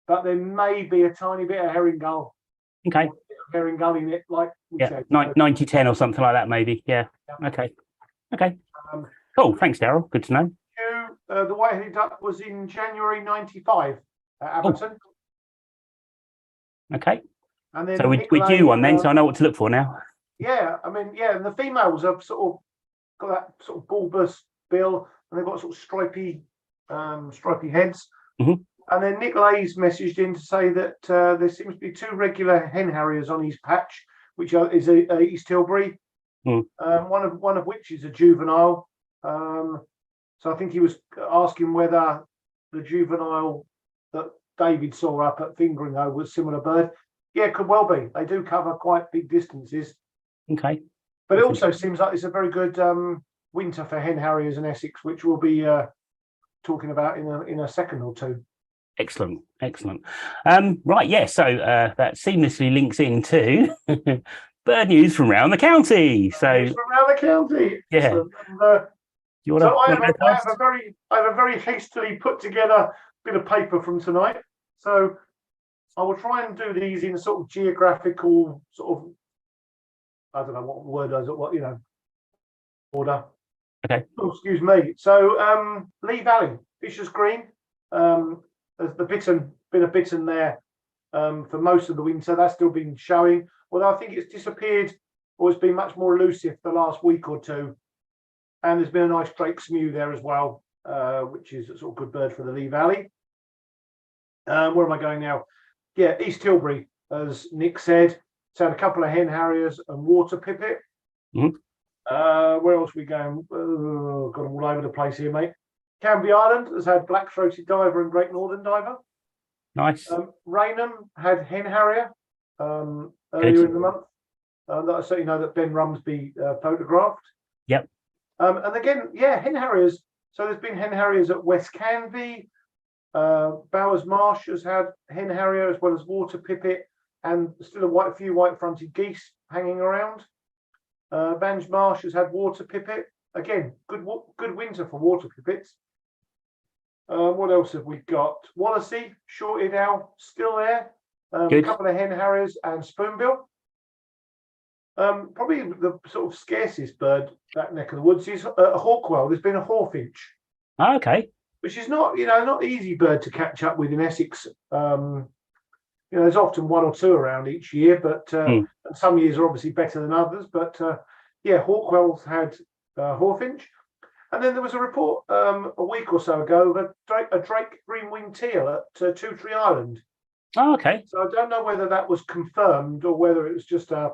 but there may be a tiny bit of herring gull. Okay. Herring gull in it, like we said. 90-10 or something like that, maybe. Yeah. Okay. Cool. Thanks, Daryl. Good to know. The white-headed duck was in January '95 at Aberton. Okay. And then so we're due one then, so I know what to look for now. Yeah, I mean, and the females have sort of got that sort of bulbous bill, and they've got sort of stripy heads. And then Nick Lay's messaged in to say that there seems to be 2 regular hen harriers on his patch, which is a East Tilbury. One of which is a juvenile. So I think he was asking whether the juvenile that David saw up at Fingeringo was a similar bird. Yeah, it could well be. They do cover quite big distances. Okay. But it also seems like it's a very good winter for hen harriers in Essex, which we'll be talking about in a second or two. Excellent. Right, yeah, so that seamlessly links into bird news from around the county. Yeah. And, I have a very hastily put together bit of paper from tonight. So I will try and do these in a sort of geographical sort of, I don't know what word is it, order. Okay. Oh, excuse me. So Lee Valley, Fisher's Green, there's been a bitten there for most of the winter. That's still been showing. Although I think it's disappeared or it's been much more elusive the last week or two. And there's been a nice Drake Smew there as well, which is a sort of good bird for the Lee Valley. Where am I going now? Yeah, East Tilbury, as Nick said. So had a couple of hen harriers and water pipit. Where else are we going? Oh, got them all over the place here, mate. Canby Island has had black-throated diver and great northern diver. Nice. Raynham had hen harrier earlier in the month. That I certainly know that Ben Rumsby photographed. Yep. And again, hen harriers. So there's been hen harriers at West Canby. Bowers Marsh has had hen harrier as well as water pipit, and still a few white-fronted geese hanging around. Bange Marsh has had water pipit. Again, good winter for water pipits. What else have we got? Wallasey, shorted owl, still there. A couple of hen harriers and spoonbill. Probably the sort of scarcest bird that neck of the woods is a hawkwell. There's been a hawfinch. Oh, okay. Which is not easy bird to catch up with in Essex. There's often 1 or 2 around each year, but some years are obviously better than others. But hawkwells had hawfinch. And then there was a report a week or so ago of a Drake green-winged teal at Two Tree Island. Oh, okay. So I don't know whether that was confirmed or whether it was just a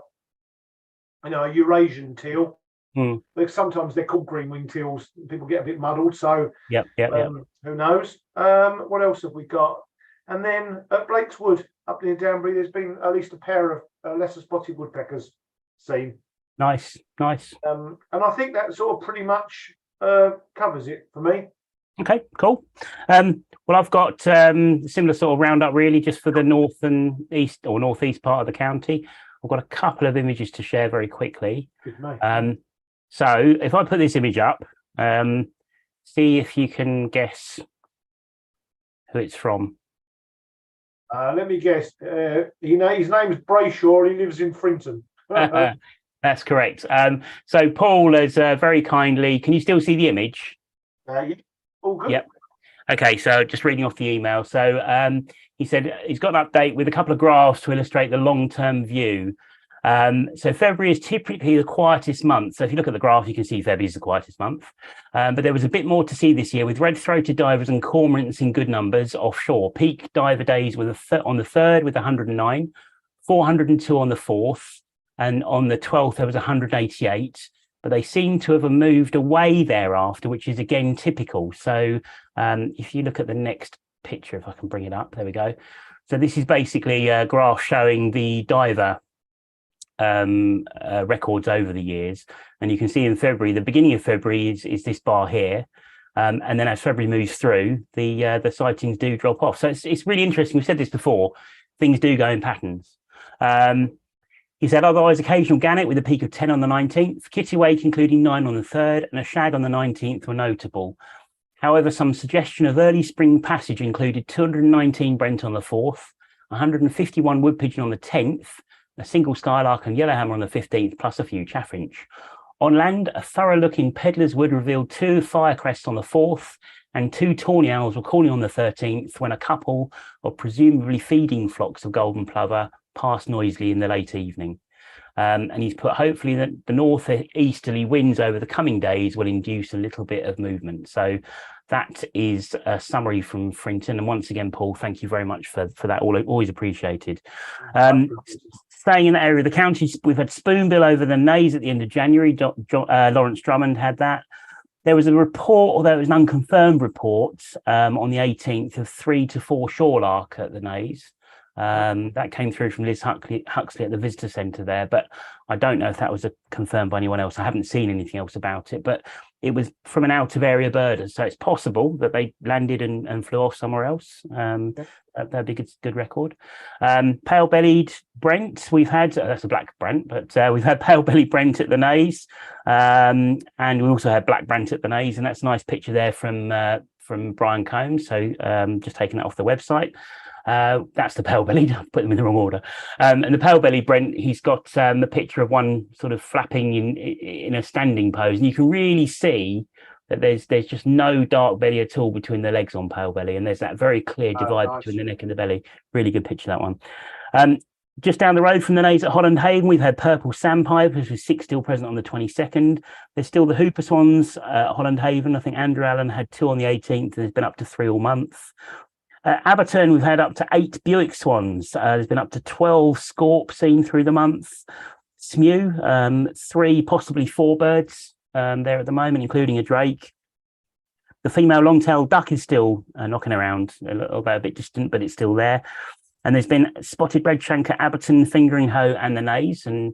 Eurasian teal. Like sometimes they're called green-winged teals. People get a bit muddled. So yep. Who knows? What else have we got? And then at Blake's Wood, up near Danbury, there's been at least a pair of lesser spotted woodpeckers seen. Nice. And I think that sort of pretty much covers it for me. Okay, cool. Well, I've got similar sort of roundup really, just for the north and east or northeast part of the county. I've got a couple of images to share very quickly. So if I put this image up, see if you can guess who it's from. Let me guess. His name's Brayshaw. He lives in Frinton. That's correct. So Paul has very kindly. Can you still see the image? Yeah. All good. Yep. Okay, so just reading off the email. So he said he's got an update with a couple of graphs to illustrate the long-term view. So February is typically the quietest month. So if you look at the graph, you can see February is the quietest month. But there was a bit more to see this year with red-throated divers and cormorants in good numbers offshore. Peak diver days were on the 3rd with 109, 402 on the 4th, and on the 12th there was 188. But they seem to have moved away thereafter, which is again typical. So if you look at the next picture, if I can bring it up, there we go. So this is basically a graph showing the diver records over the years, and you can see in February, the beginning of February is this bar here, and then as February moves through, the sightings do drop off. So it's really interesting. We've said this before, things do go in patterns. He said otherwise occasional gannet with a peak of 10 on the 19th, kittiwake including 9 on the 3rd, and a shag on the 19th were notable. However, some suggestion of early spring passage included 219 brent on the 4th, 151 wood pigeon on the 10th, a single skylark and yellowhammer on the 15th, plus a few chaffinch. On land, a thorough-looking Pedlar's Wood revealed 2 firecrests on the 4th, and 2 tawny owls were calling on the 13th when a couple of presumably feeding flocks of golden plover passed noisily in the late evening. And he's put, hopefully, that the northeasterly winds over the coming days will induce a little bit of movement. So that is a summary from Frinton. And once again, Paul, thank you very much for that. Always appreciated. Staying in that area of the county, we've had spoonbill over the Naze at the end of January. Lawrence Drummond had that. There was a report, although it was an unconfirmed report, on the 18th of 3 to 4 shorelark at the Naze. That came through from Liz Huxley at the visitor centre there, but I don't know if that was confirmed by anyone else. I haven't seen anything else about it, but it was from an out of area birder, so it's possible that they landed and flew off somewhere else. That'd be a good record. Pale bellied Brent, we've had that's a black Brent, but we've had pale bellied Brent at the Naze, and we also had black Brent at the Naze, and that's a nice picture there from Brian Combs. So just taking that off the website. That's the pale bellied. I've put them in the wrong order. And the pale bellied Brent, he's got the picture of one sort of flapping in a standing pose, and you can really see that there's just no dark belly at all between the legs on pale belly, and there's that very clear divide between the neck and the belly. Really good picture, that one. Just down the road from the Naze at Holland Haven, we've had purple sandpipers with 6 still present on the 22nd. There's still the hooper swans at Holland Haven. I think Andrew Allen had 2 on the 18th, and there's been up to 3 all month. Abertern, we've had up to 8 Buick swans. There's been up to 12 scorp seen through the month. Smew, 3, possibly 4 birds there at the moment, including a drake. The female long-tailed duck is still knocking around, although a bit distant, but it's still there. And there's been spotted redshank at Abertern, fingering hoe, and the Naze. And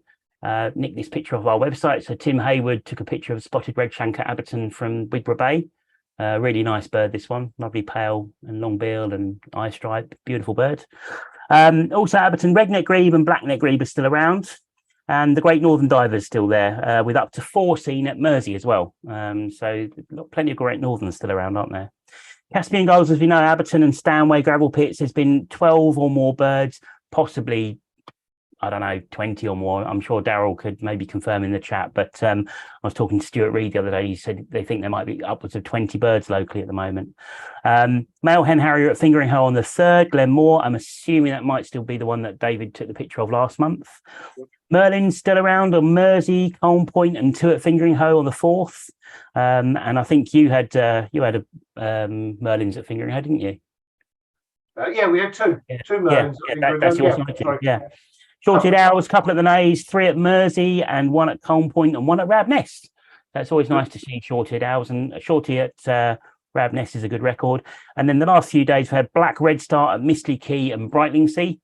nicked this picture off our website. So Tim Hayward took a picture of spotted redshank at Abertern from Wigborough Bay. Really nice bird, this one. Lovely pale and long bill and eye stripe. Beautiful bird. Also Abertern redneck grebe and blackneck grebe are still around. And the Great Northern Diver is still there, with up to 4 seen at Mersey as well. So plenty of Great Northerns still around, aren't there? Caspian gulls, as we know, Abertern and Stanway gravel pits, there's been 12 or more birds, possibly, I don't know, 20 or more. I'm sure Daryl could maybe confirm in the chat, but I was talking to Stuart Reed the other day. He said they think there might be upwards of 20 birds locally at the moment. Male hen harrier at Fingering Hoe on the 3rd, Glenmore. I'm assuming that might still be the one that David took the picture of last month. Merlin's still around on Mersey, Colne Point, and 2 at Fingering Hoe on the 4th. And I think you had Merlins at Fingering Hoe, didn't you? Yeah, we had 2. Yeah. 2 Merlins. That's your sighting. Yeah. Shorted owls, a couple at the Naze, 3 at Mersey, and 1 at Colne Point, and 1 at Rab Nest. That's always nice to see shorted owls, and shorty at Rabness is a good record. And then the last few days, we had Black Red Star at Mistley Key and Brightlingsea.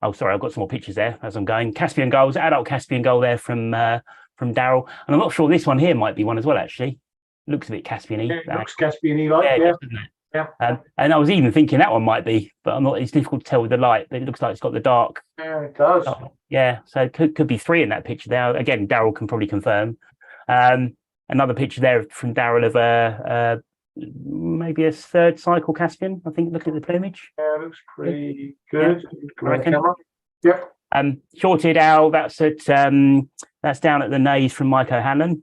Oh, sorry, I've got some more pictures there as I'm going. Caspian Gulls, adult Caspian Gull there from Daryl. And I'm not sure this one here might be one as well, actually. Looks a bit Caspian-y. Yeah, it looks Caspian-y like, yeah. Doesn't it? Yeah. And I was even thinking that one might be, but I'm not. It's difficult to tell with the light. But it looks like it's got the dark. Yeah, it does. Oh, yeah, so it could be 3 in that picture there. Again, Daryl can probably confirm. Another picture there from Daryl of maybe a 3rd cycle Caspian. I think looking at the plumage. Yeah, it looks pretty good. Yeah. Yep. Shorted owl. That's down at the Naze from Mike O'Hanlon.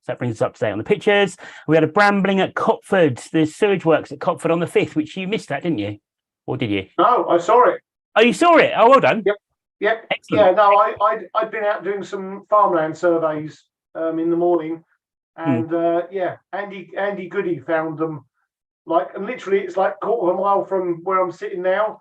So that brings us up to date on the pictures. We had a brambling at Copford, the sewage works at Copford on the 5th, which you missed that, didn't you? Or did you? No, I saw it. Oh, you saw it? Oh, well done. Yep. Excellent. Yeah, no, I'd been out doing some farmland surveys in the morning, and Andy Goody found them. And literally, it's like 1/4 of a mile from where I'm sitting now.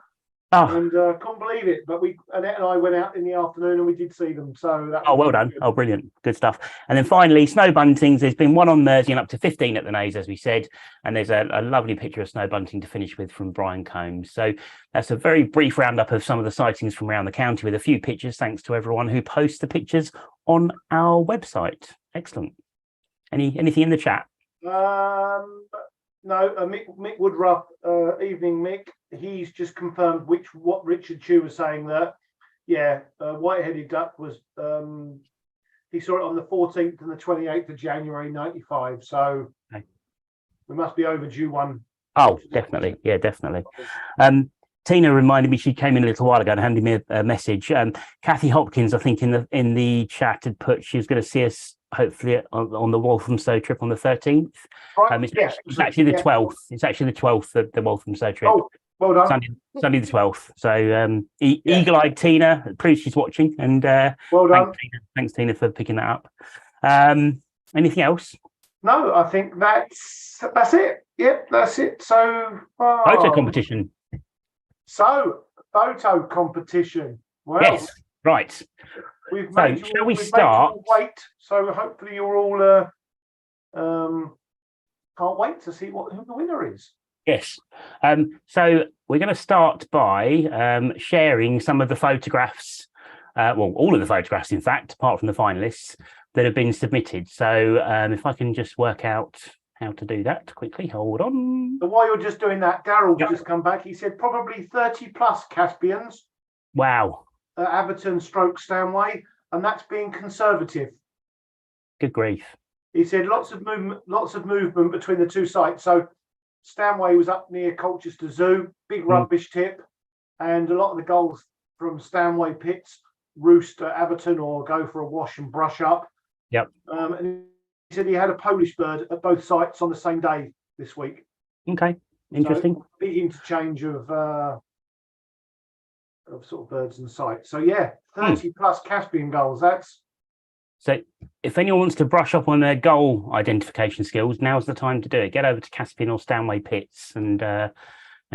Oh. And couldn't believe it. But Annette and I went out in the afternoon and we did see them. So that well done. Good. Oh, brilliant. Good stuff. And then finally, snow buntings. There's been 1 on Mersey and up to 15 at the Naze, as we said. And there's a lovely picture of snow bunting to finish with from Brian Combs. So that's a very brief roundup of some of the sightings from around the county with a few pictures. Thanks to everyone who posts the pictures on our website. Excellent. Anything in the chat? No, Mick Woodruff, evening Mick. He's just confirmed what Richard Chew was saying that, white-headed duck was, he saw it on the 14th and the 28th of January, 95. So we must be overdue one. Oh, definitely. Yeah, definitely. Tina reminded me, she came in a little while ago and handed me a message. Kathy Hopkins, I think in the chat had put she was going to see us hopefully on the Walthamstow trip on the 13th. Right. It's actually the 12th. It's actually the 12th of the Walthamstow trip. Oh, well done. Sunday the 12th. So eagle-eyed Tina proves she's watching, and well done. Thanks Tina for picking that up. Anything else? No, I think that's it. Yep, that's it. So photo competition. So photo competition. Well, yes, right. Shall we start? Wait. So hopefully you're all can't wait to see who the winner is. Yes. So we're going to start by sharing some of the photographs, all of the photographs, in fact, apart from the finalists that have been submitted. So if I can just work out how to do that quickly. Hold on. So while you're just doing that, Daryl just come back. He said probably 30 plus Caspians. Wow. Aberton / Stanway, and that's being conservative. Good grief. He said lots of movement between the two sites. So Stanway was up near Colchester Zoo, big rubbish tip, and a lot of the gulls from Stanway pits roost at Aberton or go for a wash and brush up. Yep. And he said he had a Polish bird at both sites on the same day this week. Okay, interesting. So big interchange of sort of birds and sites. So 30 plus Caspian gulls. So if anyone wants to brush up on their gull identification skills, now's the time to do it. Get over to Caspian or Stanway pits and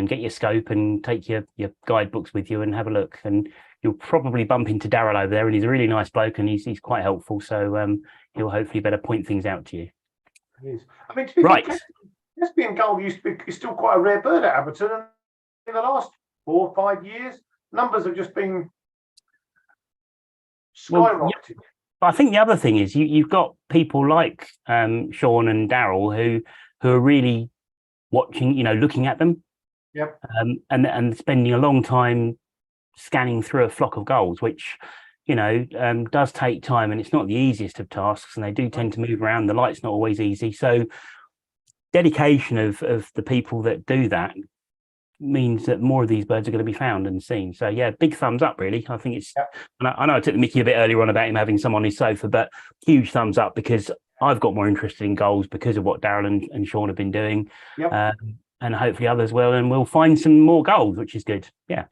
get your scope and take your guidebooks with you and have a look. And you'll probably bump into Daryl over there, and he's a really nice bloke and he's quite helpful. So he'll hopefully better point things out to you. He is. I mean, to be right. Caspian gull is still quite a rare bird at Aberton, and in the last 4 or 5 years, numbers have just been skyrocketing. Well, but I think the other thing is you've got people like Sean and Daryl who are really watching, looking at them. Yep. And spending a long time scanning through a flock of gulls, which does take time, and it's not the easiest of tasks, and they do tend to move around. The light's not always easy, so dedication of the people that do that means that more of these birds are going to be found and seen. So big thumbs up, really. I think it's and I know I took the mickey a bit earlier on about him having some on his sofa, but huge thumbs up, because I've got more interested in gulls because of what Darryl and Sean have been doing. Yep. And hopefully others will, and we'll find some more gulls, which is good. Yep,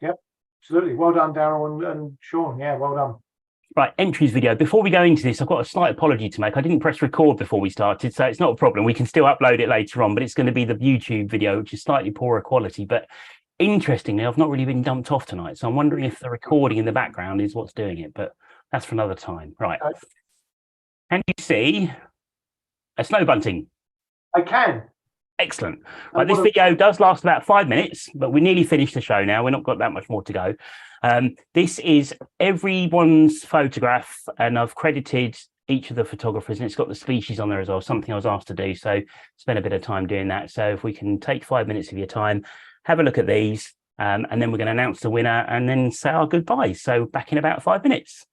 absolutely. Well done, Daryl and Sean. Well done. Right, entries video. Before we go into this, I've got a slight apology to make. I didn't press record before we started, so it's not a problem. We can still upload it later on, but it's going to be the YouTube video, which is slightly poorer quality. But interestingly, I've not really been dumped off tonight, so I'm wondering if the recording in the background is what's doing it, but that's for another time. Right. Okay. Can you see a snow bunting? I can. Excellent. Right, this video does last about 5 minutes, but we nearly finished the show now. We've not got that much more to go. This is everyone's photograph, and I've credited each of the photographers, and it's got the species on there as well, something I was asked to do. So spend a bit of time doing that. So if we can take 5 minutes of your time, have a look at these, and then we're going to announce the winner and then say our goodbyes. So back in about 5 minutes.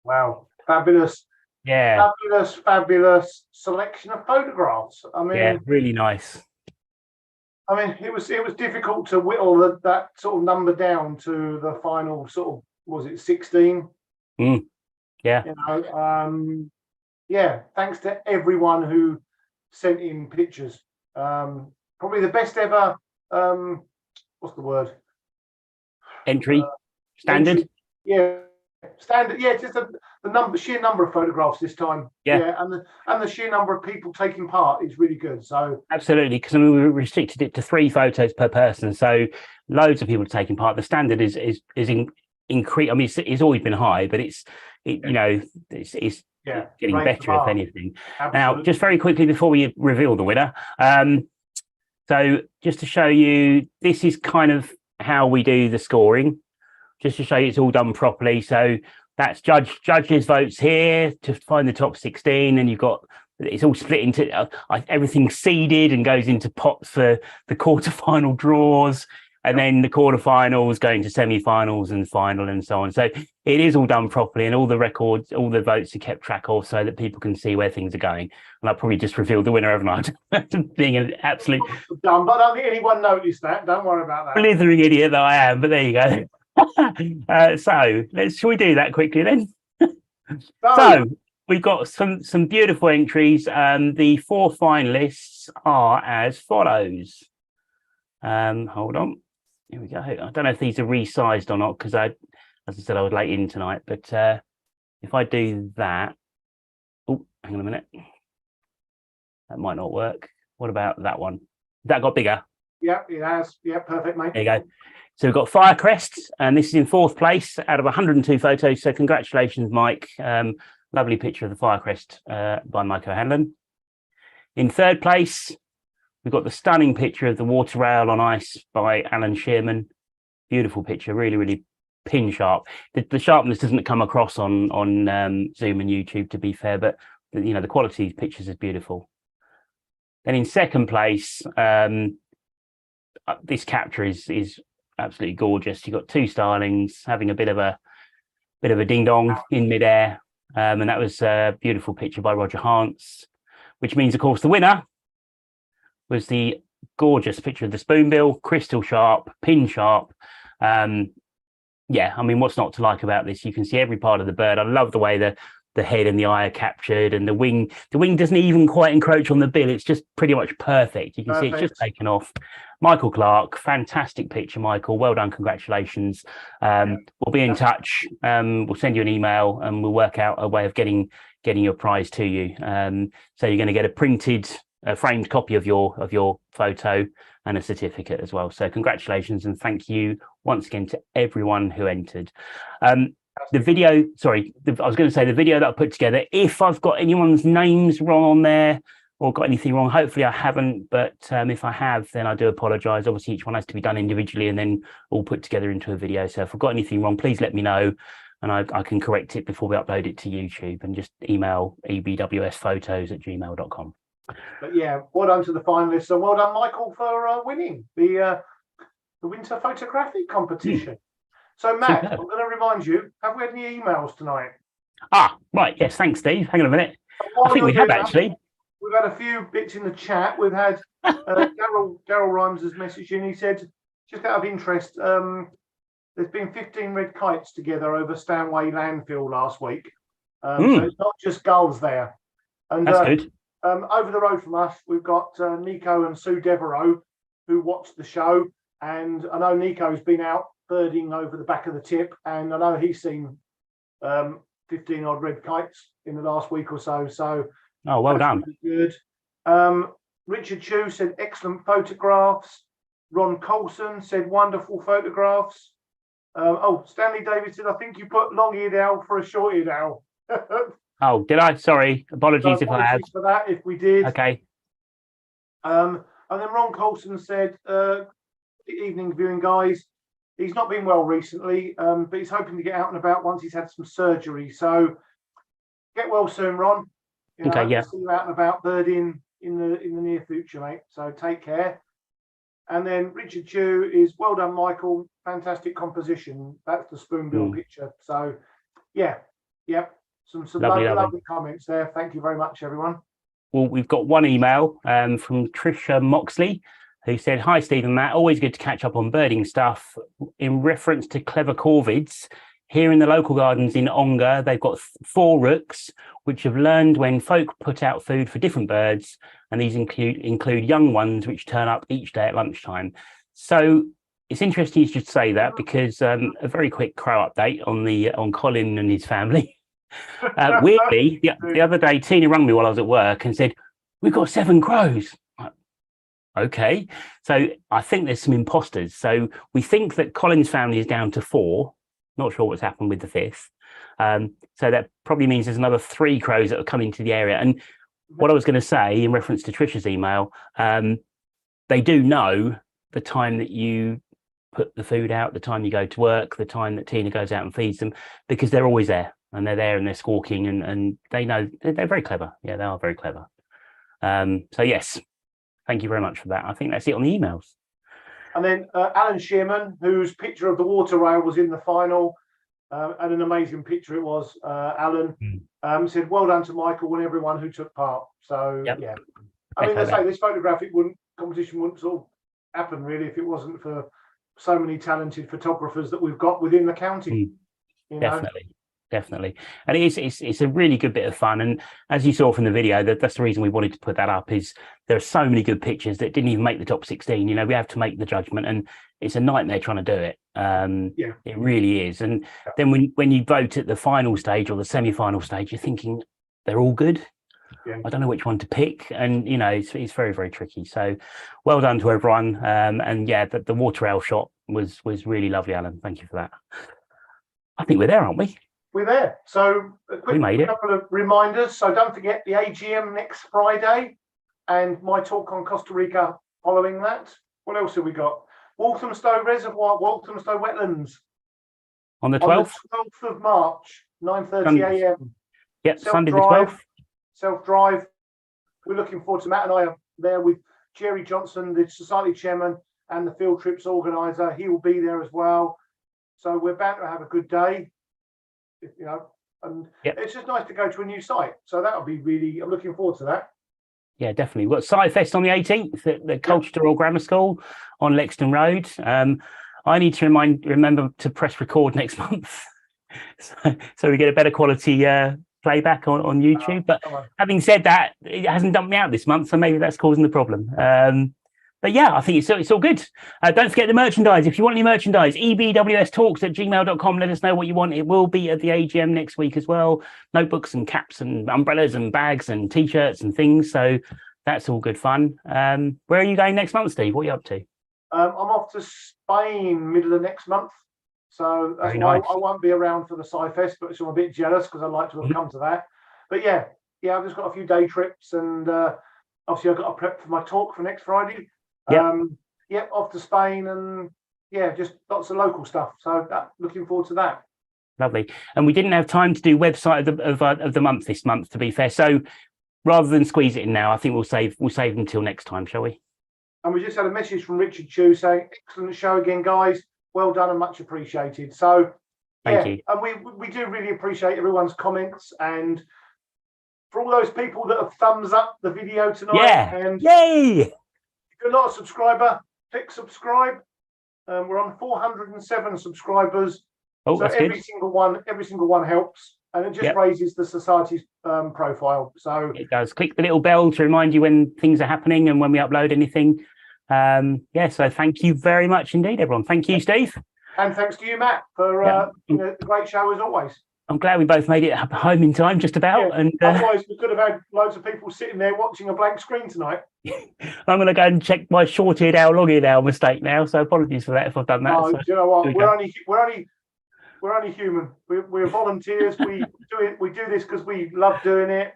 Wow, fabulous, Yeah, fabulous selection of photographs. yeah, really nice. It was difficult to whittle that sort of number down to the final sort of, was it 16? Yeah, You know, yeah. Thanks to everyone who sent in pictures. Probably the best ever. What's the word? entry standard. Entry. Yeah, standard. Yeah, just the sheer number of photographs this time. Yeah. Yeah, and the sheer number of people taking part is really good. So Absolutely, because I mean, we restricted it to 3 photos per person, so loads of people taking part. The standard is increase. I mean, it's always been high, but it's yeah, getting raise the better if bar. anything. Absolutely. Now, just very quickly before we reveal the winner, so just to show you, this is kind of how we do the scoring. Just to show you, it's all done properly. So that's judges' votes here to find the top 16, and you've got. It's all split into everything's seeded and goes into pots for the quarterfinal draws, and then the quarterfinals going to semi-finals and final and so on. So it is all done properly, and all the records, all the votes are kept track of, so that people can see where things are going. And I'll probably just revealed the winner overnight, being an absolute done, but I don't think anyone noticed that. Don't worry about that. blithering idiot that I am. But there you go. Shall we do that quickly then? So we've got some beautiful entries. The 4 finalists are as follows. Hold on. Here we go. I don't know if these are resized or not, because as I said, I was late in tonight. But if I do that, oh, hang on a minute. That might not work. What about that one? That got bigger. Yeah, it has. Yeah, perfect, mate. There you go. So we've got Firecrest, and this is in 4th place out of 102 photos. So congratulations, Mike. Lovely picture of the Firecrest by Mike O'Hanlon. In 3rd place, we've got the stunning picture of the water rail on ice by Alan Shearman. Beautiful picture, really, really pin sharp. The sharpness doesn't come across on Zoom and YouTube, to be fair, but the quality of these pictures is beautiful. Then in 2nd place, this capture is absolutely gorgeous. You've got 2 starlings having a bit of a ding dong in midair, and that was a beautiful picture by Roger Hance, which means, of course, the winner was the gorgeous picture of the spoonbill, crystal sharp, pin sharp. Yeah, I mean, what's not to like about this? You can see every part of the bird. I love the way the head and the eye are captured, and the wing doesn't even quite encroach on the bill. It's just pretty much perfect. You can see it's just taken off. Michael Clark, fantastic picture, Michael. Well done, congratulations. We'll be in touch. We'll send you an email, and we'll work out a way of getting your prize to you. So you're going to get a printed, framed copy of your photo and a certificate as well. So congratulations, and thank you once again to everyone who entered. The video, I was going to say the video that I put together, if I've got anyone's names wrong on there or got anything wrong, hopefully I haven't, but if I have, then I do apologize. Obviously, each one has to be done individually and then all put together into a video. So if I've got anything wrong, please let me know, and I can correct it before we upload it to YouTube, and just email ebwsphotos@gmail.com. But yeah, well done to the finalists, and well done, Michael, for winning the winter photographic competition. So, Matt, I'm going to remind you, have we had any emails tonight? Right. Yes. Thanks, Steve. Hang on a minute. I think we have, actually. We've had a few bits in the chat. We've had Daryl Rhymes has messaged in. He said, just out of interest, there's been 15 red kites together over Stanway landfill last week. So it's not just gulls there. And that's good. Over the road from us, we've got Nico and Sue Devereaux, who watched the show. And I know Nico's been out birding over the back of the tip, and I know he's seen 15 odd red kites in the last week or so. So, well done. Really good. Richard Chu said excellent photographs. Ron Colson said wonderful photographs. Stanley David said, I think you put long-eared owl for a short-eared owl. Oh, did I? Sorry. Apologies if I have. For that, if we did. Okay. And then Ron Colson said, good evening, viewing guys. He's not been well recently, but he's hoping to get out and about once he's had some surgery. So get well soon, Ron. Okay, yeah. See you out and about birding in the near future, mate. So take care. And then Richard Chu is well done, Michael. Fantastic composition. That's the spoonbill picture. So yeah, Yep. Some Lovely. lovely comments there. Thank you very much, everyone. Well, we've got one email from Trisha Moxley, who said, "Hi, Steve and Matt. Always good to catch up on birding stuff. In reference to clever corvids, here in the local gardens in Ongar, they've got 4 rooks, which have learned when folk put out food for different birds, and these include young ones which turn up each day at lunchtime." So it's interesting you should say that, because a very quick crow update on Colin and his family. Weirdly, the other day, Tina rang me while I was at work and said, "We've got 7 crows." Okay, so I think there's some imposters. So we think that Colin's family is down to 4. Not sure what's happened with the 5th. So that probably means there's another 3 crows that have come into the area. And what I was going to say in reference to Trisha's email, they do know the time that you put the food out, the time you go to work, the time that Tina goes out and feeds them, because they're always there. And they're there and they're squawking, and they know they're very clever. Yeah, they are very clever. So yes, thank you very much for that. I think that's it on the emails. And then Alan Shearman, whose picture of the water rail was in the final, and an amazing picture it was. Alan said, "Well done to Michael and everyone who took part." So yeah, I mean, they say this photographic competition wouldn't sort of happen really if it wasn't for so many talented photographers that we've got within the county. Definitely. And it's a really good bit of fun. And as you saw from the video, that's the reason we wanted to put that up, is there are so many good pictures that didn't even make the top 16. We have to make the judgment, and it's a nightmare trying to do it. It really is. And then when you vote at the final stage or the semi-final stage, you're thinking they're all good. I don't know which one to pick, and it's very, very tricky. So well done to everyone. And yeah, the water rail shot was really lovely, Alan. Thank you for that. I think we're there, aren't we? We're there. So a quick couple of reminders. So don't forget the AGM next Friday, and my talk on Costa Rica following that. What else have we got? Walthamstow Reservoir, Walthamstow Wetlands. On the 12th? On the 12th of March, 9:30 a.m. Yep, Sunday the 12th. Self-drive. We're looking forward to Matt and I are there with Jerry Johnson, the Society Chairman, and the field trips organiser. He will be there as well. So we're bound to have a good day. And it's just nice to go to a new site. So that'll be really, I'm looking forward to that. Yeah, definitely. We've got SciFest on the 18th at the Colchester Grammar School on Lexton Road. I need to remember to press record next month so we get a better quality playback on YouTube. But having said that, it hasn't dumped me out this month, so maybe that's causing the problem. But yeah, I think it's all good. Don't forget the merchandise. If you want any merchandise, ebwstalks@gmail.com. Let us know what you want. It will be at the AGM next week as well. Notebooks and caps and umbrellas and bags and T-shirts and things. So that's all good fun. Where are you going next month, Steve? What are you up to? I'm off to Spain middle of next month. So that's why I won't be around for the SciFest, but I'm a bit jealous because I'd like to have come to that. But yeah, I've just got a few day trips, and obviously I've got to prep for my talk for next Friday. Off to Spain, and just lots of local stuff. So looking forward to that. Lovely. And we didn't have time to do website of the month this month, to be fair. So rather than squeeze it in now, I think we'll save until next time, shall we? And we just had a message from Richard Chu saying, "Excellent show again, guys. Well done and much appreciated." So thank you. And we do really appreciate everyone's comments, and for all those people that have thumbs up the video tonight. And yay! If you're not a subscriber, click subscribe. We're on 407 subscribers. So every single one helps, and it just raises the society's profile. So it does. Click the little bell to remind you when things are happening and when we upload anything. So thank you very much indeed, everyone. Thank you, Steve. And thanks to you, Matt, for the great show as always. I'm glad we both made it home in time, just about. And otherwise, we could have had loads of people sitting there watching a blank screen tonight. I'm going to go and check my short-eared owl, long-eared owl mistake now. So apologies for that if I've done that. No, so, do you know what? We're only human. We're volunteers. We do this because we love doing it.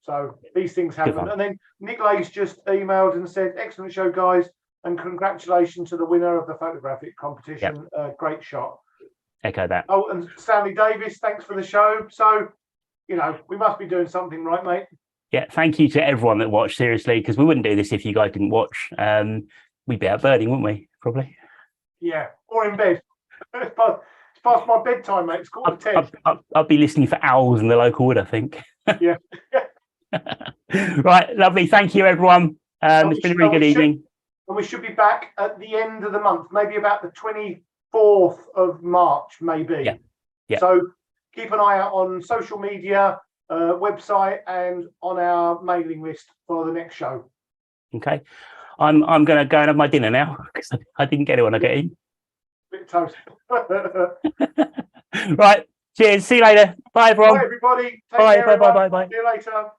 So these things happen. And then Nick Lace just emailed and said, "Excellent show, guys, and congratulations to the winner of the photographic competition. Great shot." Echo that. Oh, and Stanley Davis, thanks for the show. So, we must be doing something right, mate. Yeah, thank you to everyone that watched, seriously, because we wouldn't do this if you guys didn't watch. We'd be out birding, wouldn't we? Probably. Yeah, or in bed. It's past my bedtime, mate. It's quarter to 10. I'll be listening for owls in the local wood, I think. Yeah. Right, lovely. Thank you, everyone. It's been a really good evening. And we should be back at the end of the month, maybe about the 24th of March, maybe. Yeah. Yeah. So keep an eye out on social media, website, and on our mailing list for the next show. Okay. I'm going to go and have my dinner now because I didn't get it when I got in. Bit of toast. Right. Cheers. See you later. Bye, everyone. Bye, everybody. Take Bye. care, Bye. Bye. everyone. Bye. Bye. See you later.